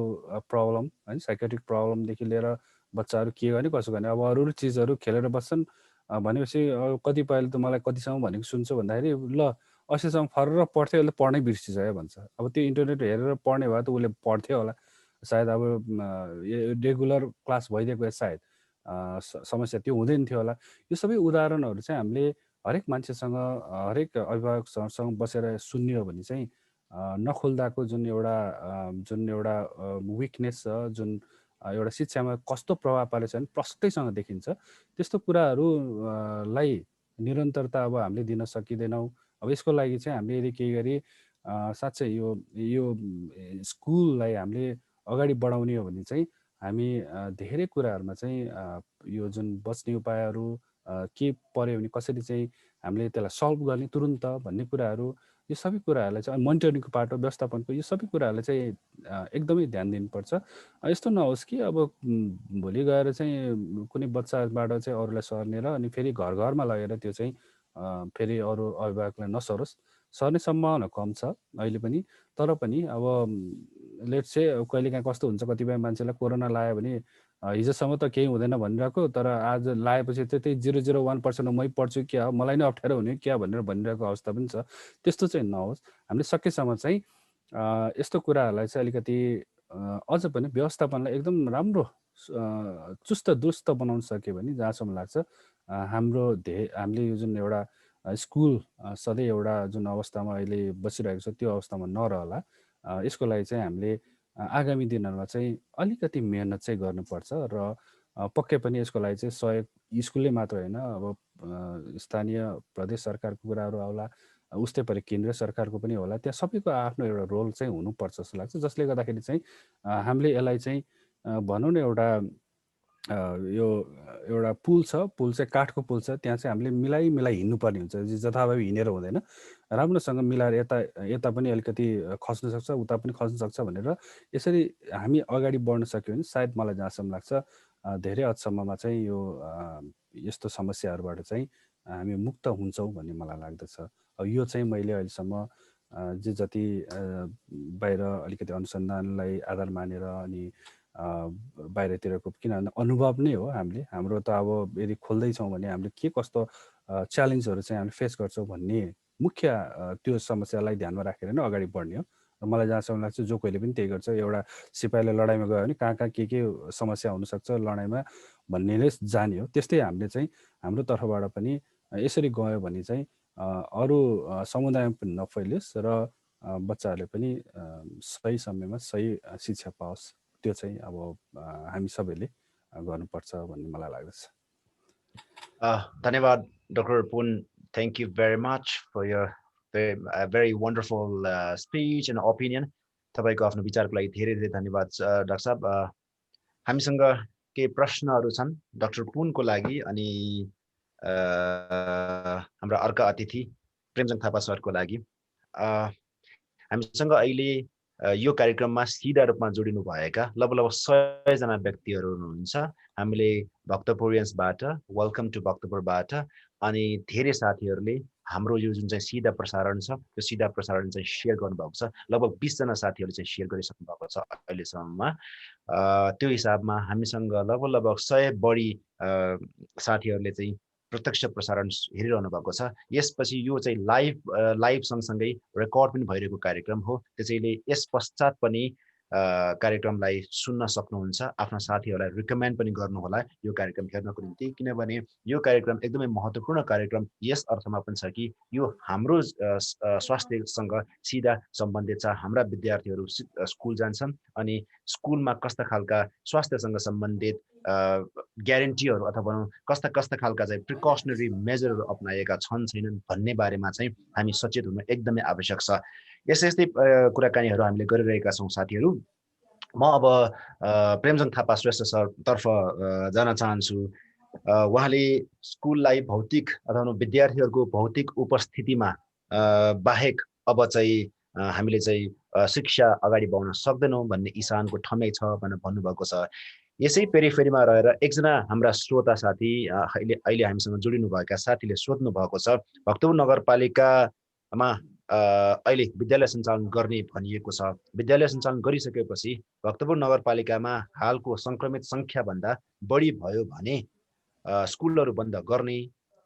प्रब्लम होइन साइकेट्रिक प्रब्लमदेखि लिएर बच्चाहरू के गर्ने कसो गर्ने अब अरू चिजहरू खेलेर बस्छन् भनेपछि कतिपयले त मलाई कतिसम्म भनेको सुन्छु भन्दाखेरि ल अस्तिसम्म फरर पढ्थ्यो उसले पढ्नै बिर्सिसक्यो भन्छ अब त्यो इन्टरनेट हेरेर पढ्ने भए त उसले पढ्थ्यो होला सायद अब रेगुलर क्लास भइदिएको भए सायद समस्या त्यो हुँदैन थियो होला यो सबै उदाहरणहरू चाहिँ हामीले हरेक मान्छेसँग हरेक अभिभावकसँग बसेर सुन्यो भने चाहिँ नखुल्दाको जुन एउटा विकनेस छ जुन एउटा शिक्षामा कस्तो प्रभाव पारेछ भने प्रष्टैसँग देखिन्छ त्यस्तो कुराहरूलाई निरन्तरता अब हामीले दिन सकिँदैनौँ अब यसको लागि चाहिँ हामीले यदि केही गरी साँच्चै यो स्कुललाई हामीले अगाडि बढाउने हो भने चाहिँ हामी धेरै कुराहरूमा चाहिँ यो जुन बच्ने उपायहरू के पर्यो भने कसरी चाहिँ हामीले त्यसलाई सल्भ गर्ने तुरुन्त भन्ने कुराहरू यो सबै कुराहरूलाई चाहिँ मोनिटरिङको पार्ट हो व्यवस्थापनको यो सबै कुराहरूलाई चाहिँ एकदमै ध्यान दिनुपर्छ यस्तो नहोस् कि अब भोलि गएर चाहिँ कुनै बच्चाबाट चाहिँ अरूलाई सर्ने र अनि फेरि घर घरमा लगेर त्यो चाहिँ फेरि अरू अभिभावकलाई नसरोस् सर्ने सम्भावना कम छ अहिले पनि तर पनि अब लेट्स चाहिँ कहिलेकाहीँ कस्तो हुन्छ कतिपय मान्छेलाई कोरोना लाग्यो भने हिजोसम्म त केही हुँदैन भनिरहेको तर आज लागेपछि चाहिँ त्यही 0.01% मै पढ्छु क्या मलाई नै अप्ठ्यारो हुने क्या भनेर भनिरहेको अवस्था पनि छ त्यस्तो चाहिँ नहोस् हामीले सकेसम्म चाहिँ यस्तो कुराहरूलाई चाहिँ अलिकति अझ पनि व्यवस्थापनलाई एकदम राम्रो चुस्त दुरुस्त बनाउन सक्यो भने जहाँसम्म लाग्छ हामीले यो जुन एउटा स्कुल सधैँ एउटा जुन अवस्थामा अहिले बसिरहेको छ त्यो अवस्थामा नरहला यसको लागि चाहिँ हामीले आगामी दिनहरूमा चाहिँ अलिकति मेहनत चाहिँ गर्नुपर्छ र पक्कै पनि यसको लागि चाहिँ सहयोग स्कुलले मात्र होइन अब स्थानीय प्रदेश सरकारको कुराहरू आउला उस्तै परि केन्द्र सरकारको पनि होला त्यहाँ सबैको आफ्नो एउटा रोल चाहिँ हुनुपर्छ जस्तो लाग्छ जसले गर्दाखेरि चाहिँ हामीले यसलाई चाहिँ भनौँ न यो एउटा पुल चाहिँ काठको पुल छ त्यहाँ चाहिँ हामीले मिलाई हिँड्नुपर्ने हुन्छ जथाभावी हिँडेर हुँदैन राम्रोसँग मिलाएर यता पनि अलिकति खस्न सक्छ उता पनि खस्न सक्छ भनेर यसरी हामी अगाडि बढ्न सक्यो भने सायद मलाई जहाँसम्म लाग्छ धेरै हदसम्ममा चाहिँ यो यस्तो समस्याहरूबाट चाहिँ हामी मुक्त हुन्छौँ भन्ने मलाई लाग्दछ यो चाहिँ मैले अहिलेसम्म जति बाहिर अलिकति अनुसन्धानलाई आधार मानेर अनि बाहिरतिरको किनभने अनुभव नै हो हाम्रो त अब यदि खोल्दैछौँ भने हामीले के कस्तो च्यालेन्जहरू चाहिँ हामीले फेस गर्छौँ भन्ने मुख्य त्यो समस्यालाई ध्यानमा राखेर नै अगाडि बढ्ने हो र मलाई जहाँसम्म लाग्छ जो कोहीले पनि त्यही गर्छ एउटा सिपाहीले लडाइँमा गयो भने कहाँ के समस्या हुनसक्छ लडाइँमा भन्ने नै जाने हो त्यस्तै हामीले चाहिँ हाम्रो तर्फबाट पनि यसरी गयो भने चाहिँ अरू समुदायमा पनि नफैलियोस् र बच्चाहरूले पनि सही समयमा सही शिक्षा पाओस् त्यो चाहिँ अब हामी सबैले गर्नुपर्छ भन्ने मलाई लाग्दछ धन्यवाद doctor Pun thank you very much for your very wonderful speech and opinion तपाईँको आफ्नो विचारको लागि धेरै धेरै धन्यवाद डाक्टर साहब हामीसँग केही प्रश्नहरू छन् डाक्टर पुनको लागि अनि हाम्रा अर्का अतिथि प्रेमजङ थापा सरको लागि हामीसँग अहिले यो कार्यक्रममा सिधा रूपमा जोडिनु भएका लगभग 100 जना व्यक्तिहरू हुनुहुन्छ हामीले भक्तपुरियन्सबाट वेलकम टु भक्तपुरबाट अनि धेरै साथीहरूले हाम्रो यो जुन चाहिँ सिधा प्रसारण छ त्यो सिधा प्रसारण चाहिँ शेयर गर्नुभएको छ लगभग 20 जना साथीहरूले चाहिँ शेयर गरिसक्नु भएको छ अहिलेसम्ममा त्यो हिसाबमा हामीसँग लगभग 100 बढी साथीहरूले चाहिँ प्रत्यक्ष प्रसारण हेरिरहनु भएको छ यसपछि यो चाहिँ लाइभ सँगसँगै रेकर्ड पनि भइरहेको कार्यक्रम हो त्यसैले यस पश्चात पनि कार्यक्रमलाई सुन्न सक्नुहुन्छ आफ्ना साथीहरूलाई रिकमेन्ड पनि गर्नुहोला यो कार्यक्रम हेर्नको निम्ति किनभने यो कार्यक्रम एकदमै महत्त्वपूर्ण कार्यक्रम यस अर्थमा पनि छ कि यो हाम्रो स्वास्थ्यसँग सिधा सम्बन्धित छ हाम्रा विद्यार्थीहरू स्कुल जान्छन् अनि स्कुलमा कस्ता खालका स्वास्थ्यसँग सम्बन्धित ग्यारेन्टीहरू अथवा कस्ता खालका चाहिँ प्रिकसनरी मेजरहरू अपनाएका छन् छैनन् भन्ने बारेमा चाहिँ हामी सचेत हुनु एकदमै आवश्यक छ यस्तै कुराकानीहरू हामीले गरिरहेका छौँ साथीहरू म अब प्रेमजङ थापा श्रेष्ठ सर तर्फ जान चाहन्छु उहाँले स्कुललाई भौतिक अथवा विद्यार्थीहरूको भौतिक उपस्थितिमा बाहेक अब चाहिँ हामीले चाहिँ शिक्षा अगाडि बढाउन सक्दैनौँ भन्ने इशानको ठमै छ भनेर भन्नुभएको छ यसै पेरिफेरीमा रहेर एकजना हाम्रा श्रोता साथी अहिले हामीसँग जोडिनु भएका साथीले सोध्नु भएको छ भक्तपुर नगरपालिकामा अहिले विद्यालय सञ्चालन गर्ने भनिएको छ। विद्यालय सञ्चालन गरिसकेपछि भक्तपुर नगरपालिकामा हालको सङ्क्रमित सङ्ख्याभन्दा बढी भयो भने स्कुलहरू बन्द गर्ने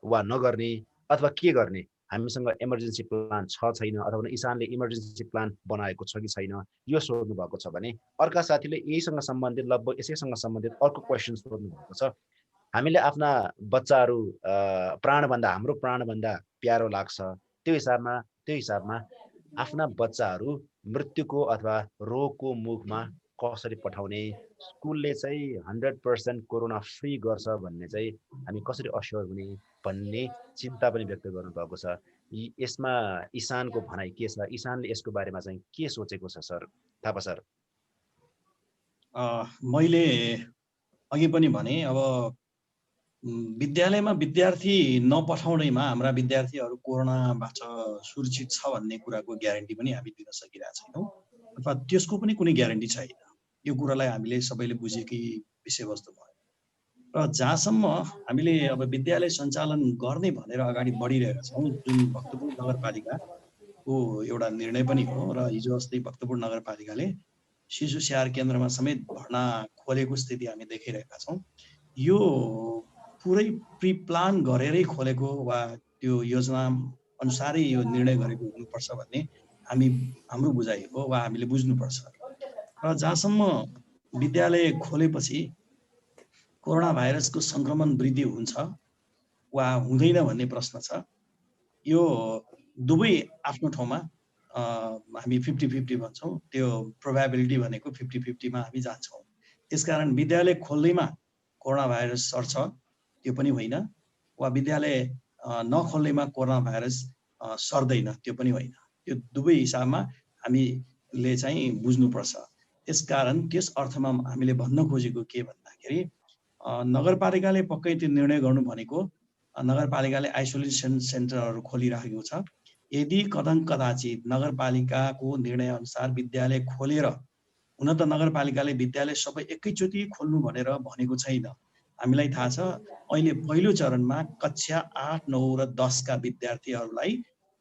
वा नगर्ने अथवा के गर्ने, हामीसँग इमर्जेन्सी प्लान छ छैन, अथवा इसानले इमर्जेन्सी प्लान बनाएको छ कि छैन, यो सोध्नु भएको छ भने अर्का साथीले यहीसँग सम्बन्धित लगभग यसैसँग सम्बन्धित अर्को क्वेसन सोध्नु भएको छ। हामीले आफ्ना बच्चाहरू प्राणभन्दा हाम्रो प्राणभन्दा प्यारो लाग्छ, त्यो हिसाबमा आफ्ना बच्चाहरू मृत्युको अथवा रोगको मुखमा कसरी पठाउने, स्कुलले चाहिँ 100% कोरोना फ्री गर्छ भन्ने चाहिँ हामी कसरी अस्योर हुने भन्ने चिन्ता पनि व्यक्त गर्नुभएको छ। यसमा इसानको भनाइ के छ, इसानले यसको बारेमा चाहिँ के सोचेको छ सर? थापा सर। मैले अघि पनि भने अब विद्यालयमा विद्यार्थी नपठाउनेमा हाम्रा विद्यार्थीहरू कोरोनाबाट सुरक्षित छ भन्ने कुराको ग्यारेन्टी पनि हामी दिन सकिरहेका छैनौँ, अथवा त्यसको पनि कुनै ग्यारेन्टी छैन। यो कुरालाई हामीले सबैले बुझेकै विषयवस्तु भयो। र जहाँसम्म हामीले अब विद्यालय सञ्चालन गर्ने भनेर अगाडि बढिरहेका छौँ, जुन भक्तपुर नगरपालिकाको एउटा निर्णय पनि हो, र हिजो अस्ति भक्तपुर नगरपालिकाले शिशु स्याहार केन्द्रमा समेत भर्ना खोलेको स्थिति हामी देखिरहेका छौँ। यो पुरै प्रि प्लान गरेरै खोलेको वा त्यो योजना अनुसारै यो निर्णय गरेको हुनुपर्छ भन्ने हाम्रो बुझाइ हो वा हामीले बुझ्नुपर्छ। र जहाँसम्म विद्यालय खोलेपछि कोरोना भाइरसको सङ्क्रमण वृद्धि हुन्छ वा हुँदैन भन्ने प्रश्न छ। यो दुवै आफ्नो ठाउँमा हामी 50-50 भन्छौँ, त्यो प्रोबेबिलिटी भनेको 50-50 मा हामी जान्छौँ। त्यसकारण विद्यालय खोल्दैमा कोरोना भाइरस सर्छ त्यो पनि होइन, वा विद्यालय नखोल्दैमा कोरोना भाइरस सर्दैन त्यो पनि होइन। त्यो दुवै हिसाबमा हामीले चाहिँ बुझ्नुपर्छ। त्यसकारण त्यस अर्थमा हामीले भन्न खोजेको के भन्दाखेरि नगरपालिकाले पक्कै त्यो निर्णय गर्नु भनेको नगरपालिकाले आइसोलेसन सेन्टरहरू खोलिराखेको छ। यदि कदाचित नगरपालिकाको निर्णय अनुसार विद्यालय खोलेर, हुन त नगरपालिकाले विद्यालय सबै एकैचोटि खोल्नु भनेर भनेको छैन। हामीलाई थाहा छ अहिले पहिलो चरणमा कक्षा 8, 9 र 10 का विद्यार्थीहरूलाई,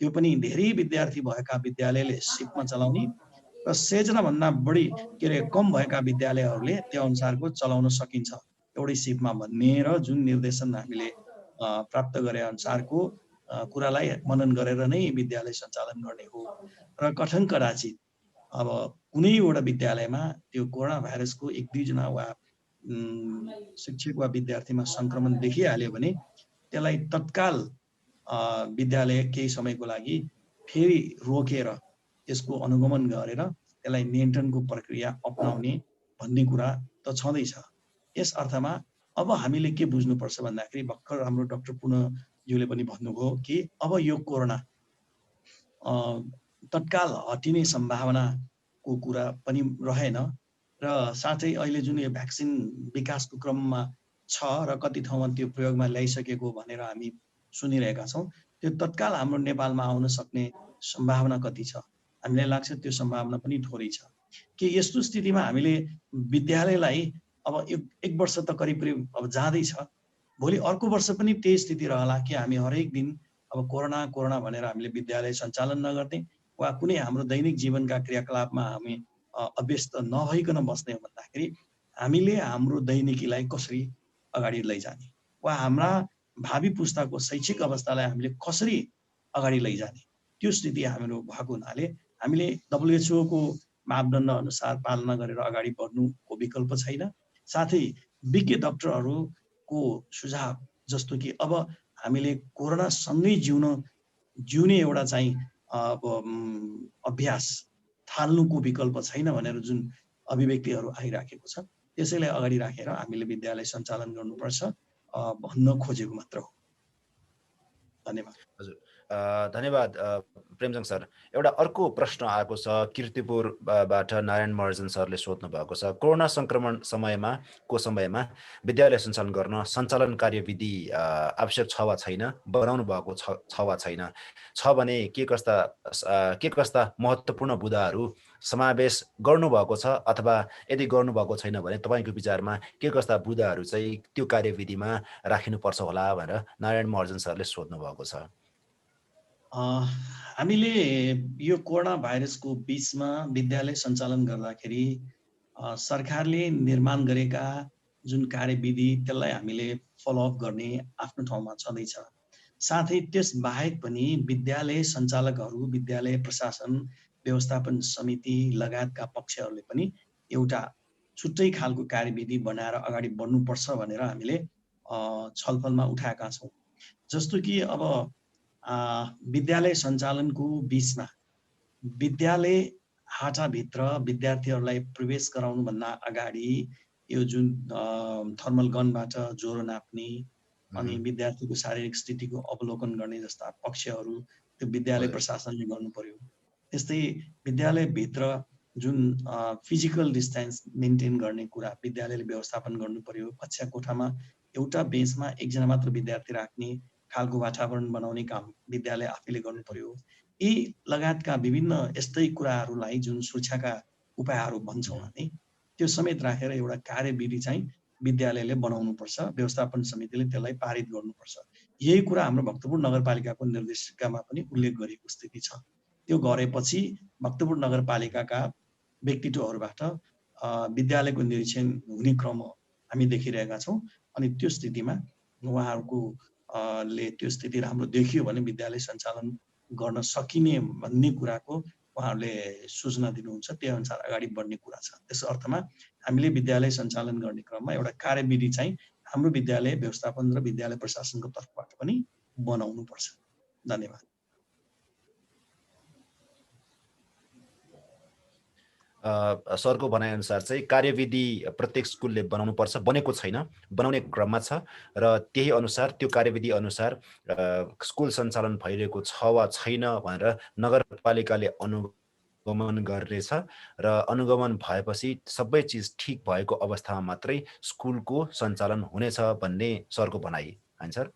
त्यो पनि धेरै विद्यार्थी भएका विद्यालयले सिपमा चलाउने र 100 भन्दा बढी कम भएका विद्यालयहरूले त्यो अनुसारको चलाउन सकिन्छ एउटै सिपमा भन्ने र जुन निर्देशन हामीले प्राप्त गरे अनुसारको कुरालाई मनन गरेर नै विद्यालय सञ्चालन गर्ने हो। र कदाचित अब कुनै एउटा विद्यालयमा त्यो कोरोना भाइरसको 1-2 जना वा शिक्षक वा विद्यार्थीमा सङ्क्रमण देखिहाल्यो भने त्यसलाई तत्काल विद्यालय केही समयको लागि फेरि रोकेर त्यसको अनुगमन गरेर त्यसलाई नियन्त्रणको प्रक्रिया अपनाउने भन्ने कुरा त छँदैछ। यस अर्थमा अब हामीले के बुझ्नुपर्छ भन्दाखेरि भर्खर हाम्रो डाक्टर पुनज्यूले पनि भन्नुभयो कि अब यो कोरोना तत्काल हटिने सम्भावनाको कुरा पनि रहेन, र साथै अहिले जुन यो भ्याक्सिन विकासको क्रममा छ र कति ठाउँमा त्यो प्रयोगमा ल्याइसकेको भनेर हामी सुनिरहेका छौँ, त्यो तत्काल हाम्रो नेपालमा आउन सक्ने सम्भावना कति छ? हामीलाई लाग्छ त्यो सम्भावना पनि थोरै छ। कि यस्तो स्थितिमा हामीले विद्यालयलाई अब एक वर्ष त करिब अब जाँदैछ, भोलि अर्को वर्ष पनि त्यही स्थिति रहला कि हामी हरेक दिन अब कोरोना भनेर हामीले विद्यालय सञ्चालन नगर्ने वा कुनै हाम्रो दैनिक जीवनका क्रियाकलापमा हामी अभ्यस्त नभइकन बस्ने हो भन्दाखेरि हामीले हाम्रो दैनिकीलाई कसरी अगाडि लैजाने वा हाम्रा भावी पुस्ताको शैक्षिक अवस्थालाई हामीले कसरी अगाडि लैजाने, त्यो स्थिति हाम्रो भएको हुनाले हामीले WHO को मापदण्ड अनुसार पालना गरेर अगाडि बढ्नुको विकल्प छैन। साथै विज्ञ डाक्टरहरूको सुझाव जस्तो कि अब हामीले कोरोनासँगै जिउने एउटा चाहिँ अभ्यास थाल्नुको विकल्प छैन भनेर जुन अभिव्यक्तिहरू आइराखेको छ, त्यसैले अगाडि राखेर हामीले विद्यालय सञ्चालन गर्नुपर्छ भन्न खोजेको मात्र हो। धन्यवाद। हजुर, धन्यवाद प्रेमजङ सर। एउटा अर्को प्रश्न आएको छ किर्तिपुरबाट नारायण महर्जन सरले सोध्नु भएको छ, कोरोना सङ्क्रमण समयमा विद्यालय सञ्चालन गर्न सञ्चालन कार्यविधि आवश्यक छ वा छैन, बनाउनु भएको छ वा छैन, छ भने के कस्ता महत्त्वपूर्ण बुँदाहरू समावेश गर्नुभएको छ, अथवा यदि गर्नुभएको छैन भने तपाईँको विचारमा के कस्ता बुँदाहरू चाहिँ त्यो कार्यविधिमा राखिनुपर्छ होला भनेर नारायण महर्जन सरले सोध्नु भएको छ। हामीले यो कोरोना भाइरसको बिचमा विद्यालय सञ्चालन गर्दाखेरि सरकारले निर्माण गरेका जुन कार्यविधि त्यसलाई हामीले फलोअप गर्ने आफ्नो ठाउँमा छँदैछ। साथै त्यस बाहेक पनि विद्यालय सञ्चालकहरू, विद्यालय प्रशासन, व्यवस्थापन समिति लगायतका पक्षहरूले पनि एउटा छुट्टै खालको कार्यविधि बनाएर अगाडि बढ्नुपर्छ भनेर हामीले छलफलमा उठाएका छौँ। जस्तो कि अब विद्यालय सञ्चालनको बिचमा विद्यालय हाटाभित्र विद्यार्थीहरूलाई प्रवेश गराउनुभन्दा अगाडि यो जुन थर्मल गनबाट ज्वरो नाप्ने अनि विद्यार्थीको शारीरिक स्थितिको अवलोकन गर्ने जस्ता पक्षहरू त्यो विद्यालय प्रशासनले गर्नु पर्यो। त्यस्तै विद्यालयभित्र जुन फिजिकल डिस्टेन्स मेन्टेन गर्ने कुरा विद्यालयले व्यवस्थापन गर्नु पर्यो। कक्षा कोठामा एउटा बेन्चमा एकजना मात्र विद्यार्थी राख्ने खालको वातावरण बनाउने काम विद्यालय आफैले गर्नु पर्यो। यी लगायतका विभिन्न यस्तै कुराहरूलाई जुन सुरक्षाका उपायहरू भन्छौँ हामी, त्यो समेत राखेर एउटा कार्यविधि चाहिँ विद्यालयले बनाउनुपर्छ, व्यवस्थापन समितिले त्यसलाई पारित गर्नुपर्छ। यही कुरा हाम्रो भक्तपुर नगरपालिकाको निर्देशिकामा पनि उल्लेख गरिएको स्थिति छ। त्यो गरेपछि भक्तपुर नगरपालिकाका व्यक्तित्वहरूबाट विद्यालयको निरीक्षण हुने क्रम हामी देखिरहेका छौँ। अनि त्यो स्थितिमा उहाँहरूको ले त्यो स्थिति राम्रो देखियो भने विद्यालय सञ्चालन गर्न सकिने भन्ने कुराको उहाँहरूले सूचना दिनुहुन्छ। त्यही अनुसार अगाडि बढ्ने कुरा छ। त्यस अर्थमा हामीले विद्यालय सञ्चालन गर्ने क्रममा एउटा कार्यविधि चाहिँ हाम्रो विद्यालय व्यवस्थापन र विद्यालय प्रशासनको तर्फबाट पनि बनाउनुपर्छ। धन्यवाद। सरको भनाइअनुसार चाहिँ कार्यविधि प्रत्येक स्कुलले बनाउनुपर्छ, बनेको छैन, बनाउने क्रममा छ र त्यही अनुसार त्यो कार्यविधि अनुसार स्कुल सञ्चालन भइरहेको छ वा छैन भनेर नगरपालिकाले अनुगमन गर्नेछ र अनुगमन भएपछि सबै चिज ठिक भएको अवस्थामा मात्रै स्कुलको सञ्चालन हुनेछ भन्ने सरको भनाइ होइन सर?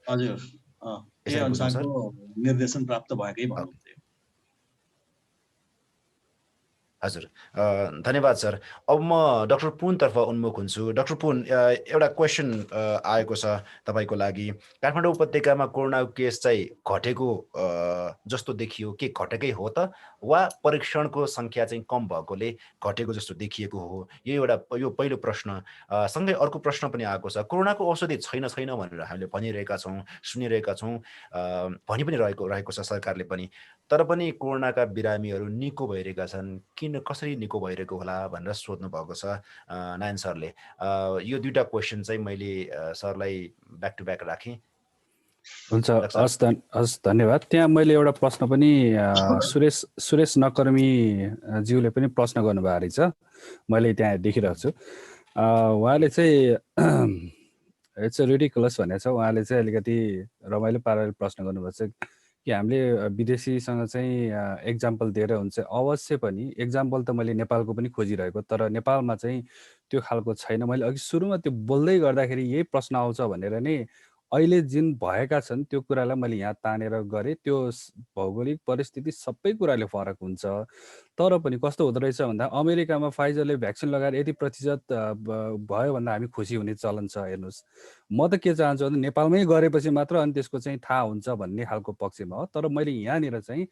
हजुर, त्यही अनुसारको निर्देशन प्राप्त भएकै भन्नु। हजुर, धन्यवाद सर। अब म डाक्टर पुनतर्फ उन्मुख हुन्छु। डाक्टर पुन, एउटा क्वेसन आएको छ तपाईँको लागि। काठमाडौँ उपत्यकामा कोरोनाको केस चाहिँ घटेको जस्तो देखियो, के घटेकै हो त वा परीक्षणको सङ्ख्या चाहिँ कम भएकोले घटेको जस्तो देखिएको हो? यो पहिलो प्रश्न। सँगै अर्को प्रश्न पनि आएको छ, कोरोनाको औषधि छैन भनेर हामीले भनिरहेका छौँ, सुनिरहेका छौँ, भनि पनि रहेको छ सरकारले पनि। तर पनि कोरोनाका बिरामीहरू निको भइरहेका छन्, कसरी निको भइरहेको होला भनेर सोध्नु भएको छ नारायण सरले। यो दुईटा क्वेसन चाहिँ मैले सरलाई ब्याक टु ब्याक राखेँ। हुन्छ, हस् धन्यवाद। त्यहाँ मैले एउटा प्रश्न पनि सुरेश नकर्मी ज्यूले पनि प्रश्न गर्नुभएको रहेछ, मैले त्यहाँ देखिरहेको छु। उहाँले चाहिँ इट्स अ रिडिकुलस भनेको छ। उहाँले चाहिँ अलिकति रमाइलो पाराले प्रश्न गर्नुभएको छ कि हामीले विदेशीसँग चाहिँ एक्जाम्पल दिएर हुन्छ। अवश्य पनि एक्जाम्पल त मैले नेपालको पनि खोजिरहेको, तर नेपालमा चाहिँ त्यो खालको छैन। मैले अघि सुरुमा त्यो बोल्दै गर्दाखेरि यही प्रश्न आउँछ भनेर नै अहिले जुन भएका छन् त्यो कुरालाई मैले यहाँ तानेर गरेँ। त्यो भौगोलिक परिस्थिति सबै कुराले फरक हुन्छ। तर पनि कस्तो हुँदो रहेछ भन्दा अमेरिकामा फाइजरले भ्याक्सिन लगाएर यति प्रतिशत भयो भन्दा हामी खुसी हुने चलन छ। हेर्नुहोस्, म त के चाहन्छु भने नेपालमै गरेपछि मात्र अनि त्यसको चाहिँ थाहा हुन्छ भन्ने खालको पक्षमा हो। तर मैले यहाँनिर चाहिँ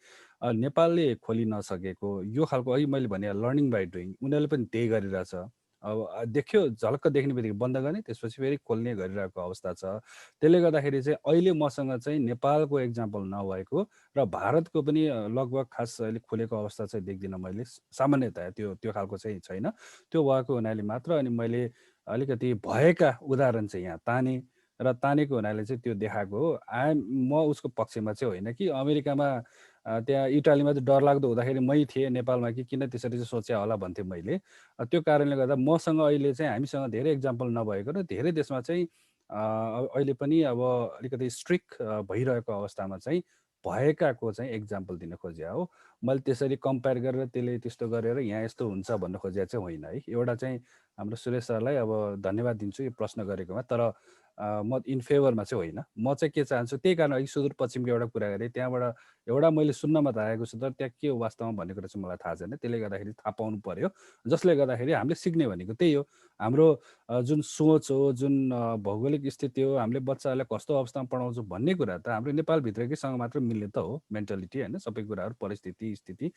नेपालले खोलि नसकेको यो खालको, अघि मैले भने लर्निङ बाई डुइङ, उनीहरूले पनि त्यही गरिरहेछ। अब देख्यो, झलक्क देख्ने बित्तिकै बन्द गर्ने, त्यसपछि फेरि खोल्ने गरिरहेको अवस्था छ। त्यसले गर्दाखेरि चाहिँ अहिले मसँग चाहिँ नेपालको एक्जाम्पल नभएको र भारतको पनि लगभग खास अहिले खुलेको अवस्था चाहिँ देख्दिनँ मैले। सामान्यतया त्यो खालको चाहिँ छैन। त्यो भएको हुनाले मात्र अनि मैले अलिकति भएका उदाहरण चाहिँ यहाँ ताने र तानेको हुनाले चाहिँ त्यो देखाएको हो। म उसको पक्षमा चाहिँ होइन कि अमेरिकामा त्यहाँ इटालीमा चाहिँ डरलाग्दो हुँदाखेरि मै थिएँ नेपालमा कि किन त्यसरी चाहिँ सोचे होला भन्थेँ मैले। त्यो कारणले गर्दा मसँग अहिले चाहिँ हामीसँग धेरै एक्जाम्पल नभएको र धेरै देशमा चाहिँ अहिले पनि अब अलिकति स्ट्रिक्ट भइरहेको अवस्थामा चाहिँ भएकाको चाहिँ एक्जाम्पल दिन खोजे हो। मैले त्यसरी कम्पेयर गरेर त्यसले त्यस्तो गरेर यहाँ यस्तो हुन्छ भन्न खोजेको चाहिँ होइन है। एउटा चाहिँ हाम्रो सुरेश सरलाई अब धन्यवाद दिन्छु यो प्रश्न गरेकोमा। तर म इन फेभरमा चाहिँ होइन। म चाहिँ के चाहन्छु त्यही कारण अघि सुदूरपश्चिमको एउटा कुरा गरेँ, त्यहाँबाट एउटा मैले सुन्नमा त आएको छु, तर त्यहाँ के हो वास्तवमा भन्ने कुरा चाहिँ मलाई थाहा छैन। त्यसले गर्दाखेरि थाहा पाउनु पर्यो, जसले गर्दाखेरि हामीले सिक्ने भनेको त्यही हो। हाम्रो जुन सोच हो, जुन भौगोलिक स्थिति हो, हामीले बच्चाहरूलाई कस्तो अवस्थामा पढाउँछौँ भन्ने कुरा त हाम्रो नेपालभित्रकैसँग मात्र मिल्ने त हो, मेन्टालिटी होइन, सबै कुराहरू परिस्थिति स्थिति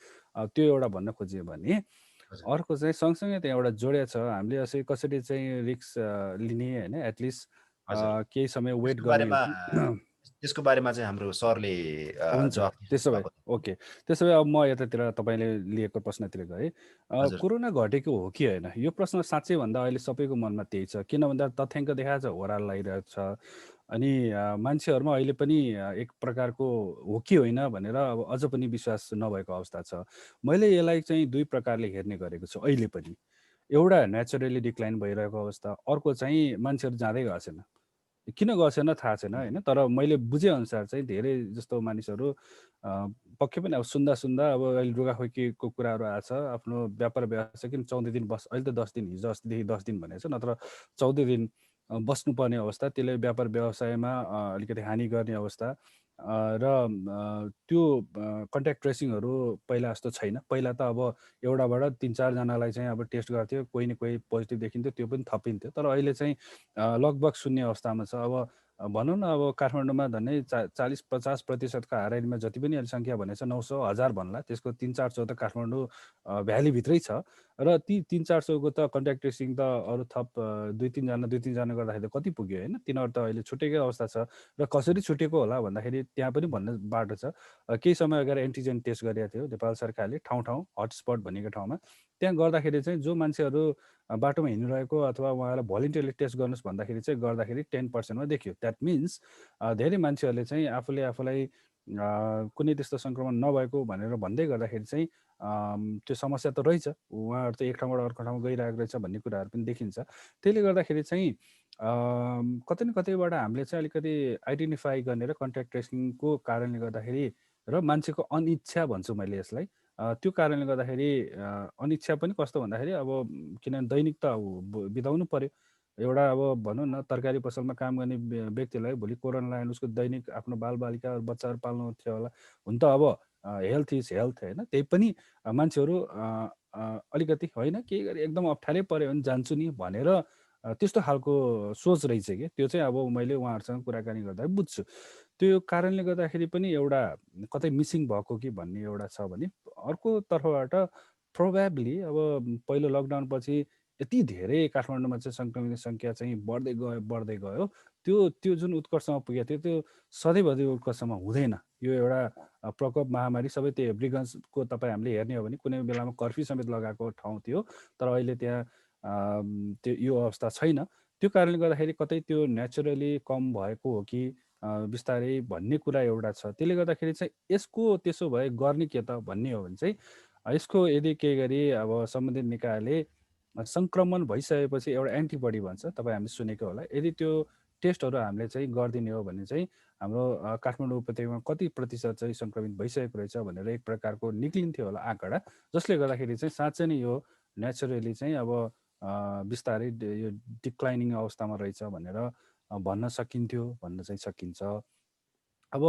त्यो एउटा भन्न खोज्यो भने। हजुर अर्को चाहिँ सँगसँगै त्यहाँ एउटा जोडिया छ, हामीले कसरी चाहिँ रिस्क लिने होइन, एटलिस्ट हजुर केही समय वेट त्यसको गर्ने बारेमा हुन्छ। त्यसको बारेमा चाहिँ हाम्रो सरले हुन्छ, जवाफ त्यसो दिनुभएको भए थियो। ओके। त्यसो भए अब म यतातिर तपाईँले लिएको प्रश्नतिर गएँ। हजुर कोरोना घटेको हो कि होइन? यो प्रश्न साँच्चै भन्दा अहिले सबैको मनमा त्यही छ। किन भन्दा तथ्याङ्क देखाएको छ, ओह्रालो लागिरहेको छ। अनि मान्छेहरूमा अहिले पनि एक प्रकारको हो कि होइन भनेर अब अझ पनि विश्वास नभएको अवस्था छ। मैले यसलाई चाहिँ 2 प्रकारले हेर्ने गरेको छु अहिले पनि। एउटा नेचुरली डिक्लाइन भइरहेको अवस्था, अर्को चाहिँ मान्छेहरू जाँदै गएको छैन। किन गएको छैन थाहा छैन होइन, तर मैले बुझेअनुसार चाहिँ धेरै जस्तो मानिसहरू पक्कै पनि अब सुन्दा अब अहिले रुगाखोकीको कुराहरू आएको छ। आफ्नो व्यापार व्यवसाय किन 14 दिन अहिले त 10 दिन, हिजो अस्तिदेखि 10 दिन भनेको छ, नत्र 14 दिन बस्नुपर्ने अवस्था, त्यसले व्यापार व्यवसायमा अलिकति हानि गर्ने अवस्था। र त्यो कन्ट्याक्ट ट्रेसिङहरू पहिला जस्तो छैन। पहिला त अब एउटाबाट 3-4 जनालाई चाहिँ अब टेस्ट गर्थ्यो, कोही न कोही पोजिटिभ देखिन्थ्यो, त्यो पनि थपिन्थ्यो। तर अहिले चाहिँ लगभग शून्य अवस्थामा छ। अब भनौँ न, अब काठमाडौँमा झन्डै 40-50% हाराहारीमा जति पनि अहिले सङ्ख्या भनेको छ 900 1000 भन्ला, त्यसको 3-400 त काठमाडौँ भ्यालीभित्रै छ। र ती 3-400को त कन्ट्याक्ट ट्रेसिङ त अरू थप 2-3 जना गर्दाखेरि त कति पुग्यो होइन? तिनीहरू त अहिले छुटेकै अवस्था छ। र कसरी छुटेको होला भन्दाखेरि त्यहाँ पनि भन्ने बाटो छ। केही समय अगाडि एन्टिजेन टेस्ट गरेको थियो नेपाल सरकारले ठाउँ हटस्पट भनेको ठाउँमा। त्यहाँ गर्दाखेरि चाहिँ जो मान्छेहरू बाटोमा हिँडिरहेको अथवा उहाँलाई भोलिन्टियरली टेस्ट गर्नुहोस् भन्दाखेरि चाहिँ गर्दाखेरि 10% मा देखियो। द्याट मिन्स धेरै मान्छेहरूले चाहिँ आफूलाई कुनै त्यस्तो सङ्क्रमण नभएको भनेर भन्दै गर्दाखेरि चाहिँ त्यो समस्या त रहेछ। उहाँहरू त एक ठाउँबाट अर्को ठाउँमा गइरहेको रहेछ भन्ने कुराहरू पनि देखिन्छ। त्यसले गर्दाखेरि चाहिँ कतै न कतैबाट हामीले चाहिँ अलिकति आइडेन्टिफाई गर्ने र कन्ट्याक्ट ट्रेसिङको कारणले गर्दाखेरि र मान्छेको अनिच्छा भन्छु मैले यसलाई। त्यो कारणले गर्दाखेरि अनिच्छा पनि कस्तो भन्दाखेरि अब किनभने दैनिक त बिताउनु पर्यो। एउटा अब भनौँ न, तरकारी पसलमा काम गर्ने व्यक्तिलाई भोलि कोरोना लाग्यो भने उसको दैनिक आफ्नो बालबालिका बच्चाहरू पाल्नु थियो होला। हुन त अब हेल्थ इज हेल्थ होइन, त्यही पनि मान्छेहरू अलिकति होइन केही गरी एकदम अप्ठ्यारै पऱ्यो भने जान्छु नि भनेर त्यस्तो खालको सोच रहेछ कि त्यो चाहिँ अब मैले उहाँहरूसँग कुराकानी गर्दा बुझ्छु। त्यो कारणले गर्दाखेरि पनि एउटा कतै मिसिङ भएको कि भन्ने एउटा छ भने, अर्को तर्फबाट प्रोबेबली अब पहिलो लकडाउनपछि यति धेरै काठमाडौँमा चाहिँ सङ्क्रमित सङ्ख्या चाहिँ बढ्दै गयो। त्यो त्यो जुन उत्कर्षमा पुगेको थियो त्यो सधैँभरि उत्कर्षमा हुँदैन। यो एउटा प्रकोप महामारी सबै त्यो हेब्रिगन्सको तपाईँ हामीले हेर्ने हो भने कुनै बेलामा कर्फ्यू समेत लगाएको ठाउँ थियो, तर अहिले त्यहाँ त्यो यो अवस्था छैन। त्यो कारणले गर्दाखेरि कतै त्यो नेचुरली कम भएको हो कि बिस्तारै भन्ने कुरा एउटा छ। त्यसले गर्दाखेरि चाहिँ यसको त्यसो भए गर्ने के त भन्ने हो भने चाहिँ यसको यदि केही गरी अब सम्बन्धित निकायले सङ्क्रमण भइसकेपछि एउटा एन्टिबडी भन्छ, तपाईँ हामीले सुनेको होला। यदि त्यो टेस्टहरू हामीले चाहिँ गरिदिने हो भने चाहिँ हाम्रो काठमाडौँ उपत्यकामा कति प्रतिशत चाहिँ सङ्क्रमित भइसकेको रहेछ भनेर एक प्रकारको निक्लिन्थ्यो होला आँकडा, जसले गर्दाखेरि चाहिँ साँच्चै नै यो नेचुरली चाहिँ अब बिस्तारै यो डिक्लाइनिङ अवस्थामा रहेछ भनेर भन्न सकिन्थ्यो, भन्न चाहिँ सकिन्छ। अब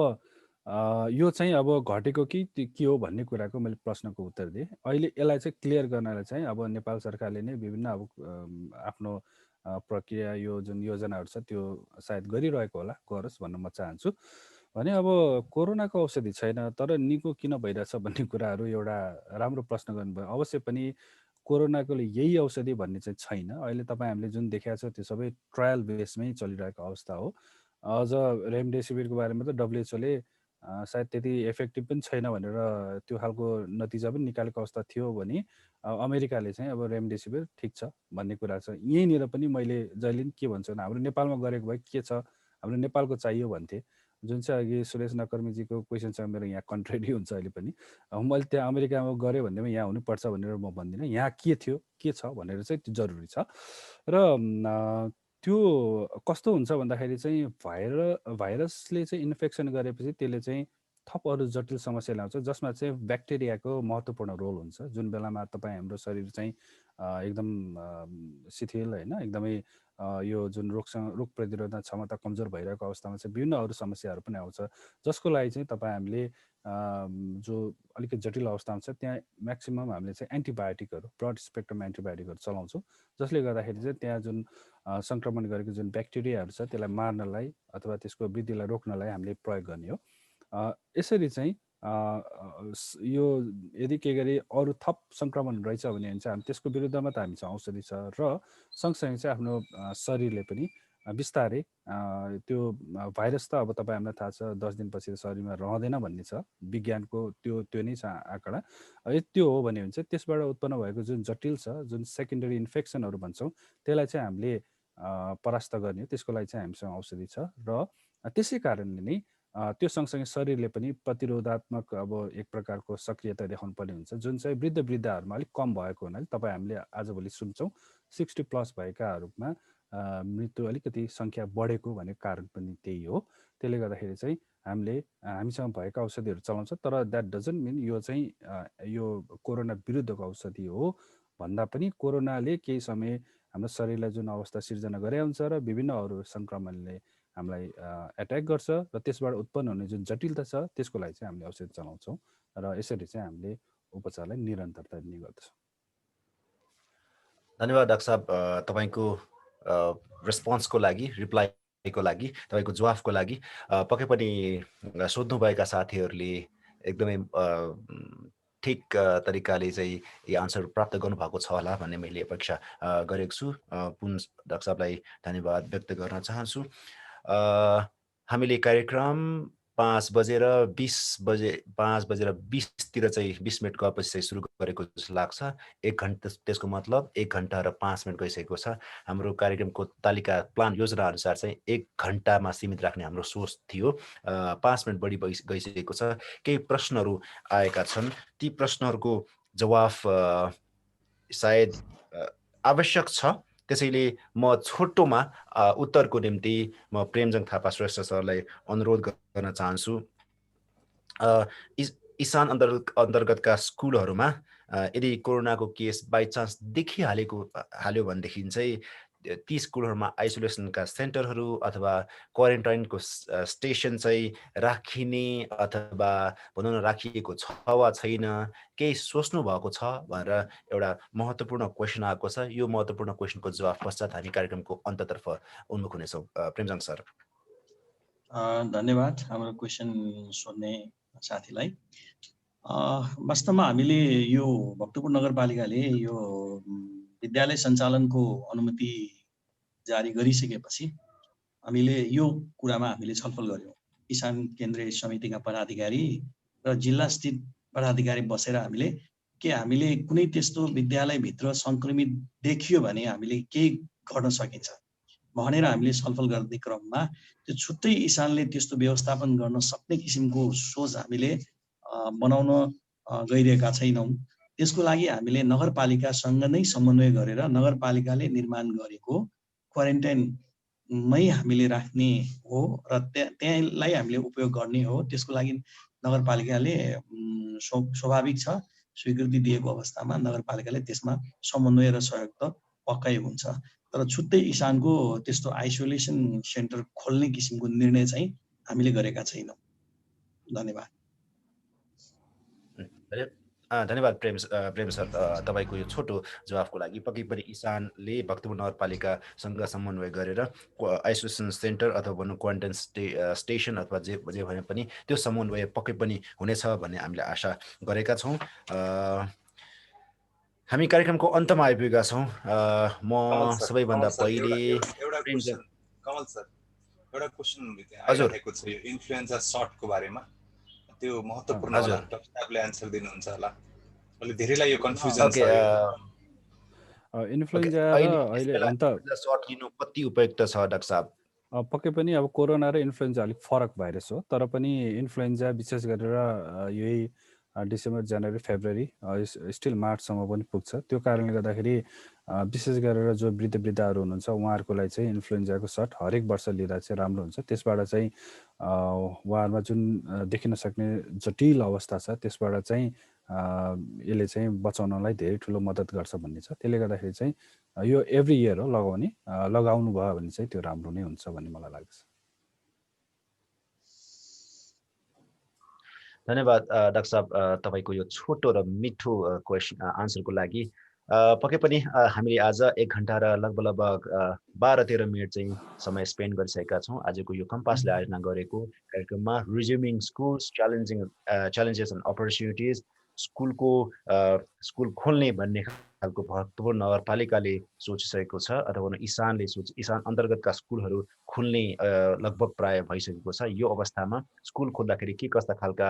यो चाहिँ अब घटेको कि के हो भन्ने कुराको मैले प्रश्नको उत्तर दिएँ। अहिले यसलाई चाहिँ क्लियर गर्नलाई चाहिँ अब नेपाल सरकारले नै विभिन्न अब आफ्नो प्रक्रिया यो जुन योजनाहरू छ त्यो सायद गरिरहेको होला, गरोस् भन्न म चाहन्छु। भने अब कोरोनाको औषधि छैन तर निको किन भइरहेछ भन्ने कुराहरू एउटा राम्रो प्रश्न गर्नुभयो। अवश्य पनि कोरोनाको यही औषधि भन्ने चाहिँ छैन। अहिले तपाईँ हामीले जुन देखाएको छ त्यो सबै ट्रायल बेसमै चलिरहेको अवस्था हो। अझ रेमडेसिभिरको बारेमा त WHO ले सायद त्यति इफेक्टिभ पनि छैन भनेर त्यो खालको नतिजा पनि निकालेको अवस्था थियो भने अमेरिकाले चाहिँ अब रेमडेसिभिर ठिक छ भन्ने कुरा छ। यहीँनिर पनि मैले जहिले पनि के भन्छु भने हाम्रो नेपालमा गरेको भए के छ, हाम्रो नेपालको चाहियो भन्थेँ। जुन चाहिँ अघि सुरेश नकर्मीजीको क्वेसनसँग मेरो यहाँ कन्ट्रेडी हुन्छ अहिले पनि। मैले त्यहाँ अमेरिकामा गरेँ भन्दैमा यहाँ हुनुपर्छ भनेर म भन्दिनँ। यहाँ के थियो, के छ भनेर चाहिँ त्यो जरुरी छ। र त्यो कस्तो हुन्छ भन्दाखेरि चाहिँ भाइरसले चाहिँ इन्फेक्सन गरेपछि त्यसले चाहिँ थप अरू जटिल समस्या ल्याउँछ जसमा चाहिँ ब्याक्टेरियाको महत्त्वपूर्ण रोल हुन्छ। जुन बेलामा तपाईँ हाम्रो शरीर चाहिँ एकदम शिथिल होइन एकदमै यो जुन रोग प्रतिरोधक क्षमता कमजोर भइरहेको अवस्थामा चाहिँ विभिन्न अरू समस्याहरू पनि आउँछ, जसको लागि चाहिँ हामीले जो अलिकति जटिल अवस्थामा छ त्यहाँ म्याक्सिमम हामीले चाहिँ एन्टिबायोटिकहरू ब्रड स्पेक्ट्रम एन्टिबायोटिकहरू चलाउँछौँ, जसले गर्दाखेरि चाहिँ त्यहाँ जुन सङ्क्रमण गरेको जुन ब्याक्टेरियाहरू छ त्यसलाई मार्नलाई अथवा त्यसको वृद्धिलाई रोक्नलाई हामीले प्रयोग गर्ने हो। यसरी चाहिँ यो यदि के गरी अरू थप सङ्क्रमण रहेछ भने चाहिँ त्यसको विरुद्धमा त हामीसँग औषधि छ र सँगसँगै चाहिँ आफ्नो शरीरले पनि बिस्तारै त्यो भाइरस त अब तपाईँ हामीलाई थाहा छ 10 दिनपछि त शरीरमा रहँदैन भन्ने छ, विज्ञानको त्यो नै छ आँकडा। यदि त्यो हो भने चाहिँ त्यसबाट उत्पन्न भएको जुन जटिल छ, जुन सेकेन्डरी इन्फेक्सनहरू भन्छौँ, त्यसलाई चाहिँ हामीले परास्त गर्ने हो। त्यसको लागि चाहिँ हामीसँग औषधि छ र त्यसै कारणले नै त्यो सँगसँगै शरीरले पनि प्रतिरोधात्मक अब एक प्रकारको सक्रियता देखाउनु पर्ने हुन्छ, जुन चाहिँ वृद्धहरूमा अलिक कम भएको हुनाले तपाईँ हामीले आजभोलि सुन्छौँ 60+ भएकाहरूमा मृत्यु अलिकति सङ्ख्या बढेको भनेको कारण पनि त्यही हो। त्यसले गर्दाखेरि चाहिँ हामीसँग भएका औषधिहरू चलाउँछ, तर द्याट डजन्ट मिन यो चाहिँ यो कोरोना विरुद्धको औषधि हो भन्दा पनि कोरोनाले केही समय हाम्रो शरीरलाई जुन अवस्था सिर्जना गरे हुन्छ र विभिन्न अरू सङ्क्रमणले हामीलाई एट्याक गर्छ र त्यसबाट उत्पन्न हुने जुन जटिलता छ त्यसको लागि चाहिँ हामीले औषधि चलाउँछौँ र यसरी चाहिँ हामीले उपचारलाई निरन्तरता दिने गर्दछौँ। धन्यवाद डाक्टर साहब, तपाईँको रेस्पोन्सको लागि, रिप्लाईको लागि, तपाईँको जवाफको लागि। पक्कै पनि सोध्नुभएका साथीहरूले एकदमै ठिक तरिकाले चाहिँ यो आन्सर प्राप्त गर्नुभएको छ होला भन्ने मैले अपेक्षा गरेको छु। पुन डाक्टर साहबलाई धन्यवाद व्यक्त गर्न चाहन्छु। हामीले कार्यक्रम 5:20 चाहिँ 20 मिनट गएपछि चाहिँ सुरु गरेको जस्तो लाग्छ। 1 घन्टा, त्यसको मतलब 1 घन्टा र 5 मिनट गइसकेको छ। हाम्रो कार्यक्रमको तालिका प्लान योजना अनुसार चाहिँ 1 घन्टामा सीमित राख्ने हाम्रो सोच थियो। 5 मिनट बढी गइसकेको छ। केही प्रश्नहरू आएका छन्, ती प्रश्नहरूको जवाफ सायद आवश्यक छ, त्यसैले म छोटोमा उत्तरको निम्ति म प्रेमजङ थापा श्रेष्ठ सरलाई अनुरोध गर्न चाहन्छु। इसान अन्तर्गतका स्कुलहरूमा यदि कोरोनाको केस बाई चान्स देखिहाल्यो भनेदेखि चाहिँ ती स्कुलहरूमा आइसोलेसनका सेन्टरहरू अथवा क्वारेन्टाइनको स्टेसन चाहिँ राखिने अथवा भनौँ न राखिएको छ वा छैन, केही सोच्नु भएको छ भनेर एउटा महत्त्वपूर्ण क्वेसन आएको छ। यो महत्त्वपूर्ण क्वेसनको जवाफ पश्चात हामी कार्यक्रमको अन्ततर्फ उन्मुख हुनेछौँ। प्रेमजङ सर। धन्यवाद हाम्रो क्वेसन सोध्ने साथीलाई। वास्तवमा हामीले यो भक्तपुर नगरपालिकाले यो विद्यालय सञ्चालनको अनुमति जारी गरिसकेपछि हामीले यो कुरामा हामीले छलफल गर्यौँ। किसान केन्द्रीय समितिका पदाधिकारी र जिल्ला स्थित पदाधिकारी बसेर हामीले कुनै त्यस्तो विद्यालयभित्र सङ्क्रमित देखियो भने हामीले केही गर्न सकिन्छ भनेर हामीले छलफल गर्ने क्रममा त्यो छुट्टै इसानले त्यस्तो व्यवस्थापन गर्न सक्ने किसिमको सोच हामीले बनाउन गइरहेका छैनौँ। त्यसको लागि हामीले नगरपालिकासँग नै समन्वय गरेर नगरपालिकाले निर्माण गरेको क्वारेन्टाइनमै हामीले राख्ने हो र त्यसलाई हामीले उपयोग गर्ने हो। त्यसको लागि नगरपालिकाले स्वाभाविक छ स्वीकृति दिएको अवस्थामा नगरपालिकाले त्यसमा समन्वय र सहयोग त पक्कै हुन्छ, तर छुट्टै इसानको त्यस्तो आइसोलेसन सेन्टर खोल्ने किसिमको निर्णय चाहिँ हामीले गरेका छैनौँ। धन्यवाद। धन्यवाद प्रेम सर, तपाईँको यो छोटो जवाफको लागि। पक्कै पनि इसानले भक्तपुर नगरपालिकासँग समन्वय गरेर आइसोलेसन सेन्टर अथवा भनौँ क्वारेन्टाइन स्टेसन अथवा जे भने पनि त्यो समन्वय पक्कै पनि हुनेछ भन्ने हामीले आशा गरेका छौँ। हामी कार्यक्रमको अन्तमा आइपुगेका छौँ। म सबैभन्दा पहिले कमल सर एउटा क्वेसन आइरहेको छ यो इन्फ्लुएन्जा सर्टको बारेमा। त्यो महत्त्वपूर्ण होला, तपाईँले आन्सर दिनुहुन्छ होला। अहिले धेरैलाई यो कन्फ्युजन छ। इन्फ्लुएन्जा अहिले सर्ट लिनु कति उपयुक्त छ डाक्टर साहब? पक्कै पनि अब कोरोना र इन्फ्लुएन्जा अलिक फरक भाइरस हो, तर पनि इन्फ्लुएन्जा विशेष गरेर यही डिसेम्बर, जनवरी, फेब्रुअरी, स्टिल मार्चसम्म पनि पुग्छ। त्यो कारणले गर्दाखेरि विशेष गरेर जो वृद्धहरू हुनुहुन्छ उहाँहरूको लागि चाहिँ इन्फ्लुएन्जाको सट हरेक वर्ष लिँदा चाहिँ राम्रो हुन्छ। त्यसबाट चाहिँ उहाँहरूमा जुन देखिन सक्ने जटिल अवस्था छ त्यसबाट चाहिँ यसले चाहिँ बचाउनलाई धेरै ठुलो मद्दत गर्छ भन्ने छ। त्यसले गर्दाखेरि चाहिँ यो एभ्री इयर हो लगाउनु भयो भने चाहिँ त्यो राम्रो नै हुन्छ भन्ने मलाई लाग्छ। धन्यवाद डाक्टर साहब तपाईँको यो छोटो र मिठो क्वेसन आन्सरको लागि। पक्कै पनि हामीले आज 1 घन्टा र लगभग 12-13 मिनट चाहिँ समय स्पेन्ड गरिसकेका छौँ आजको यो कम्पासले आयोजना गरेको कार्यक्रममा resuming schools challenges and opportunities, school खोल्ने भन्ने खालको भक्तपुर नगरपालिकाले सोचिसकेको छ अथवा इसान अन्तर्गतका स्कुलहरू खुल्ने लगभग प्राय भइसकेको छ। यो अवस्थामा स्कुल खोल्दाखेरि के कस्ता खालका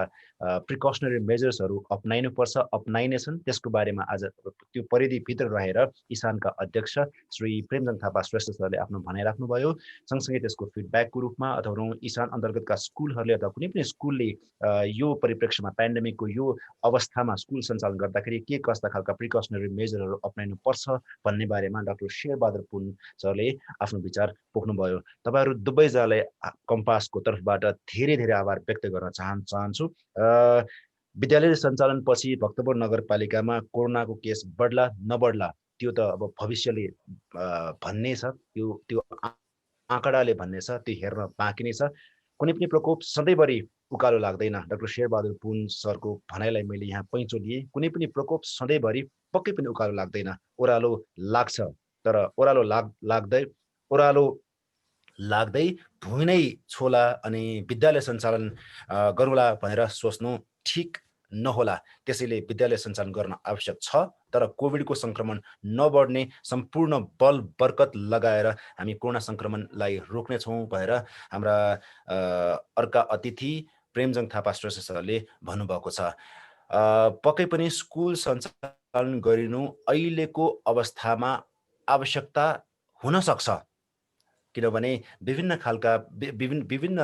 प्रिकसनरी मेजर्सहरू अप्नाइनेछन् त्यसको बारेमा आज त्यो परिधिभित्र रहेर इसानका अध्यक्ष श्री प्रेमजङ थापा श्रेष्ठ सरले आफ्नो भनाइ राख्नुभयो। सँगसँगै त्यसको फिडब्याकको रूपमा अथवा इसान अन्तर्गतका स्कुलहरूले अथवा कुनै पनि स्कुलले यो परिप्रेक्ष्यमा पेन्डेमिकको यो अवस्थामा स्कुल सञ्चालन गर्दाखेरि के कस्ता खालका प्रिकसनरी मेजरहरू अप्नाइनु पर्छ भन्ने बारेमा डाक्टर शेरबहादुर पुन सरले आफ्नो विचार पोख्नुभयो। तपाईँहरू दुवैजनालाई कम्पासको तर्फबाट धेरै धेरै आभार व्यक्त गर्न चाहन्छु। विद्यालय सञ्चालनपछि भक्तपुर नगरपालिकामा कोरोनाको केस बढ्ला नबढ्ला त्यो त अब भविष्यले भन्ने छ, त्यो आँकडाले भन्ने छ, त्यो हेर्न बाँकी नै छ। कुनै पनि प्रकोप सधैँभरि उकालो लाग्दैन। डाक्टर शेरबहादुर पुन सरको भनाइलाई मैले यहाँ पैँचो लिएँ। कुनै पनि प्रकोप सधैँभरि पक्कै पनि उकालो लाग्दैन, ओह्रालो लाग्छ। तर ओह्रालो लाग्दै भुइँ नै छोला अनि विद्यालय सञ्चालन गरौँला भनेर सोच्नु ठिक नहोला। त्यसैले विद्यालय सञ्चालन गर्न आवश्यक छ, तर कोभिडको सङ्क्रमण नबढ्ने सम्पूर्ण बल बर्कत लगाएर हामी कोरोना सङ्क्रमणलाई रोक्नेछौँ भनेर हाम्रा अर्का अतिथि प्रेमजङ थापा श्रेष्ठ सरले भन्नुभएको छ। पक्कै पनि स्कुल सञ्चालन गरिनु अहिलेको अवस्थामा आवश्यकता हुन सक्छ, किनभने विभिन्न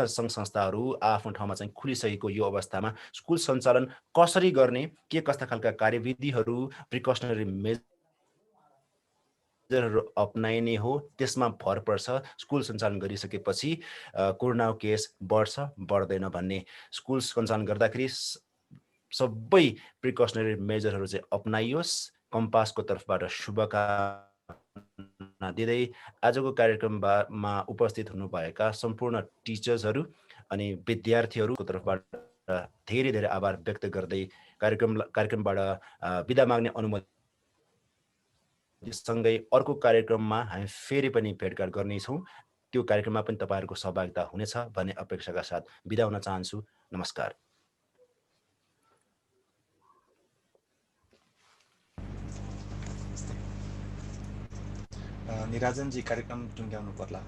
सङ्घ संस्थाहरू आफ्नो ठाउँमा चाहिँ खुलिसकेको यो अवस्थामा स्कुल सञ्चालन कसरी गर्ने, के कस्ता खालका कार्यविधिहरू प्रिकसनरी मेजरहरू अप्नाइने हो त्यसमा भर पर्छ। स्कुल सञ्चालन गरिसकेपछि कोरोनाको केस बढ्छ बढ्दैन भन्ने। स्कुल सञ्चालन गर्दाखेरि सबै प्रिकसनरी मेजरहरू चाहिँ अप्नाइयोस्। कम्पासको तर्फबाट शुभकामना दिँदै आजको कार्यक्रममा उपस्थित हुनुभएका सम्पूर्ण टिचर्सहरू अनि विद्यार्थीहरूको तर्फबाट धेरै धेरै आभार व्यक्त गर्दै कार्यक्रमबाट बिदा माग्ने अनुमति सँगै अर्को कार्यक्रममा हामी फेरि पनि भेटघाट गर्नेछौँ। त्यो कार्यक्रममा पनि तपाईँहरूको सहभागिता हुनेछ भन्ने अपेक्षाका साथ बिदा हुन चाहन्छु। नमस्कार। निराजनजी कार्यक्रम टुङ्ग्याउनु पर्ला।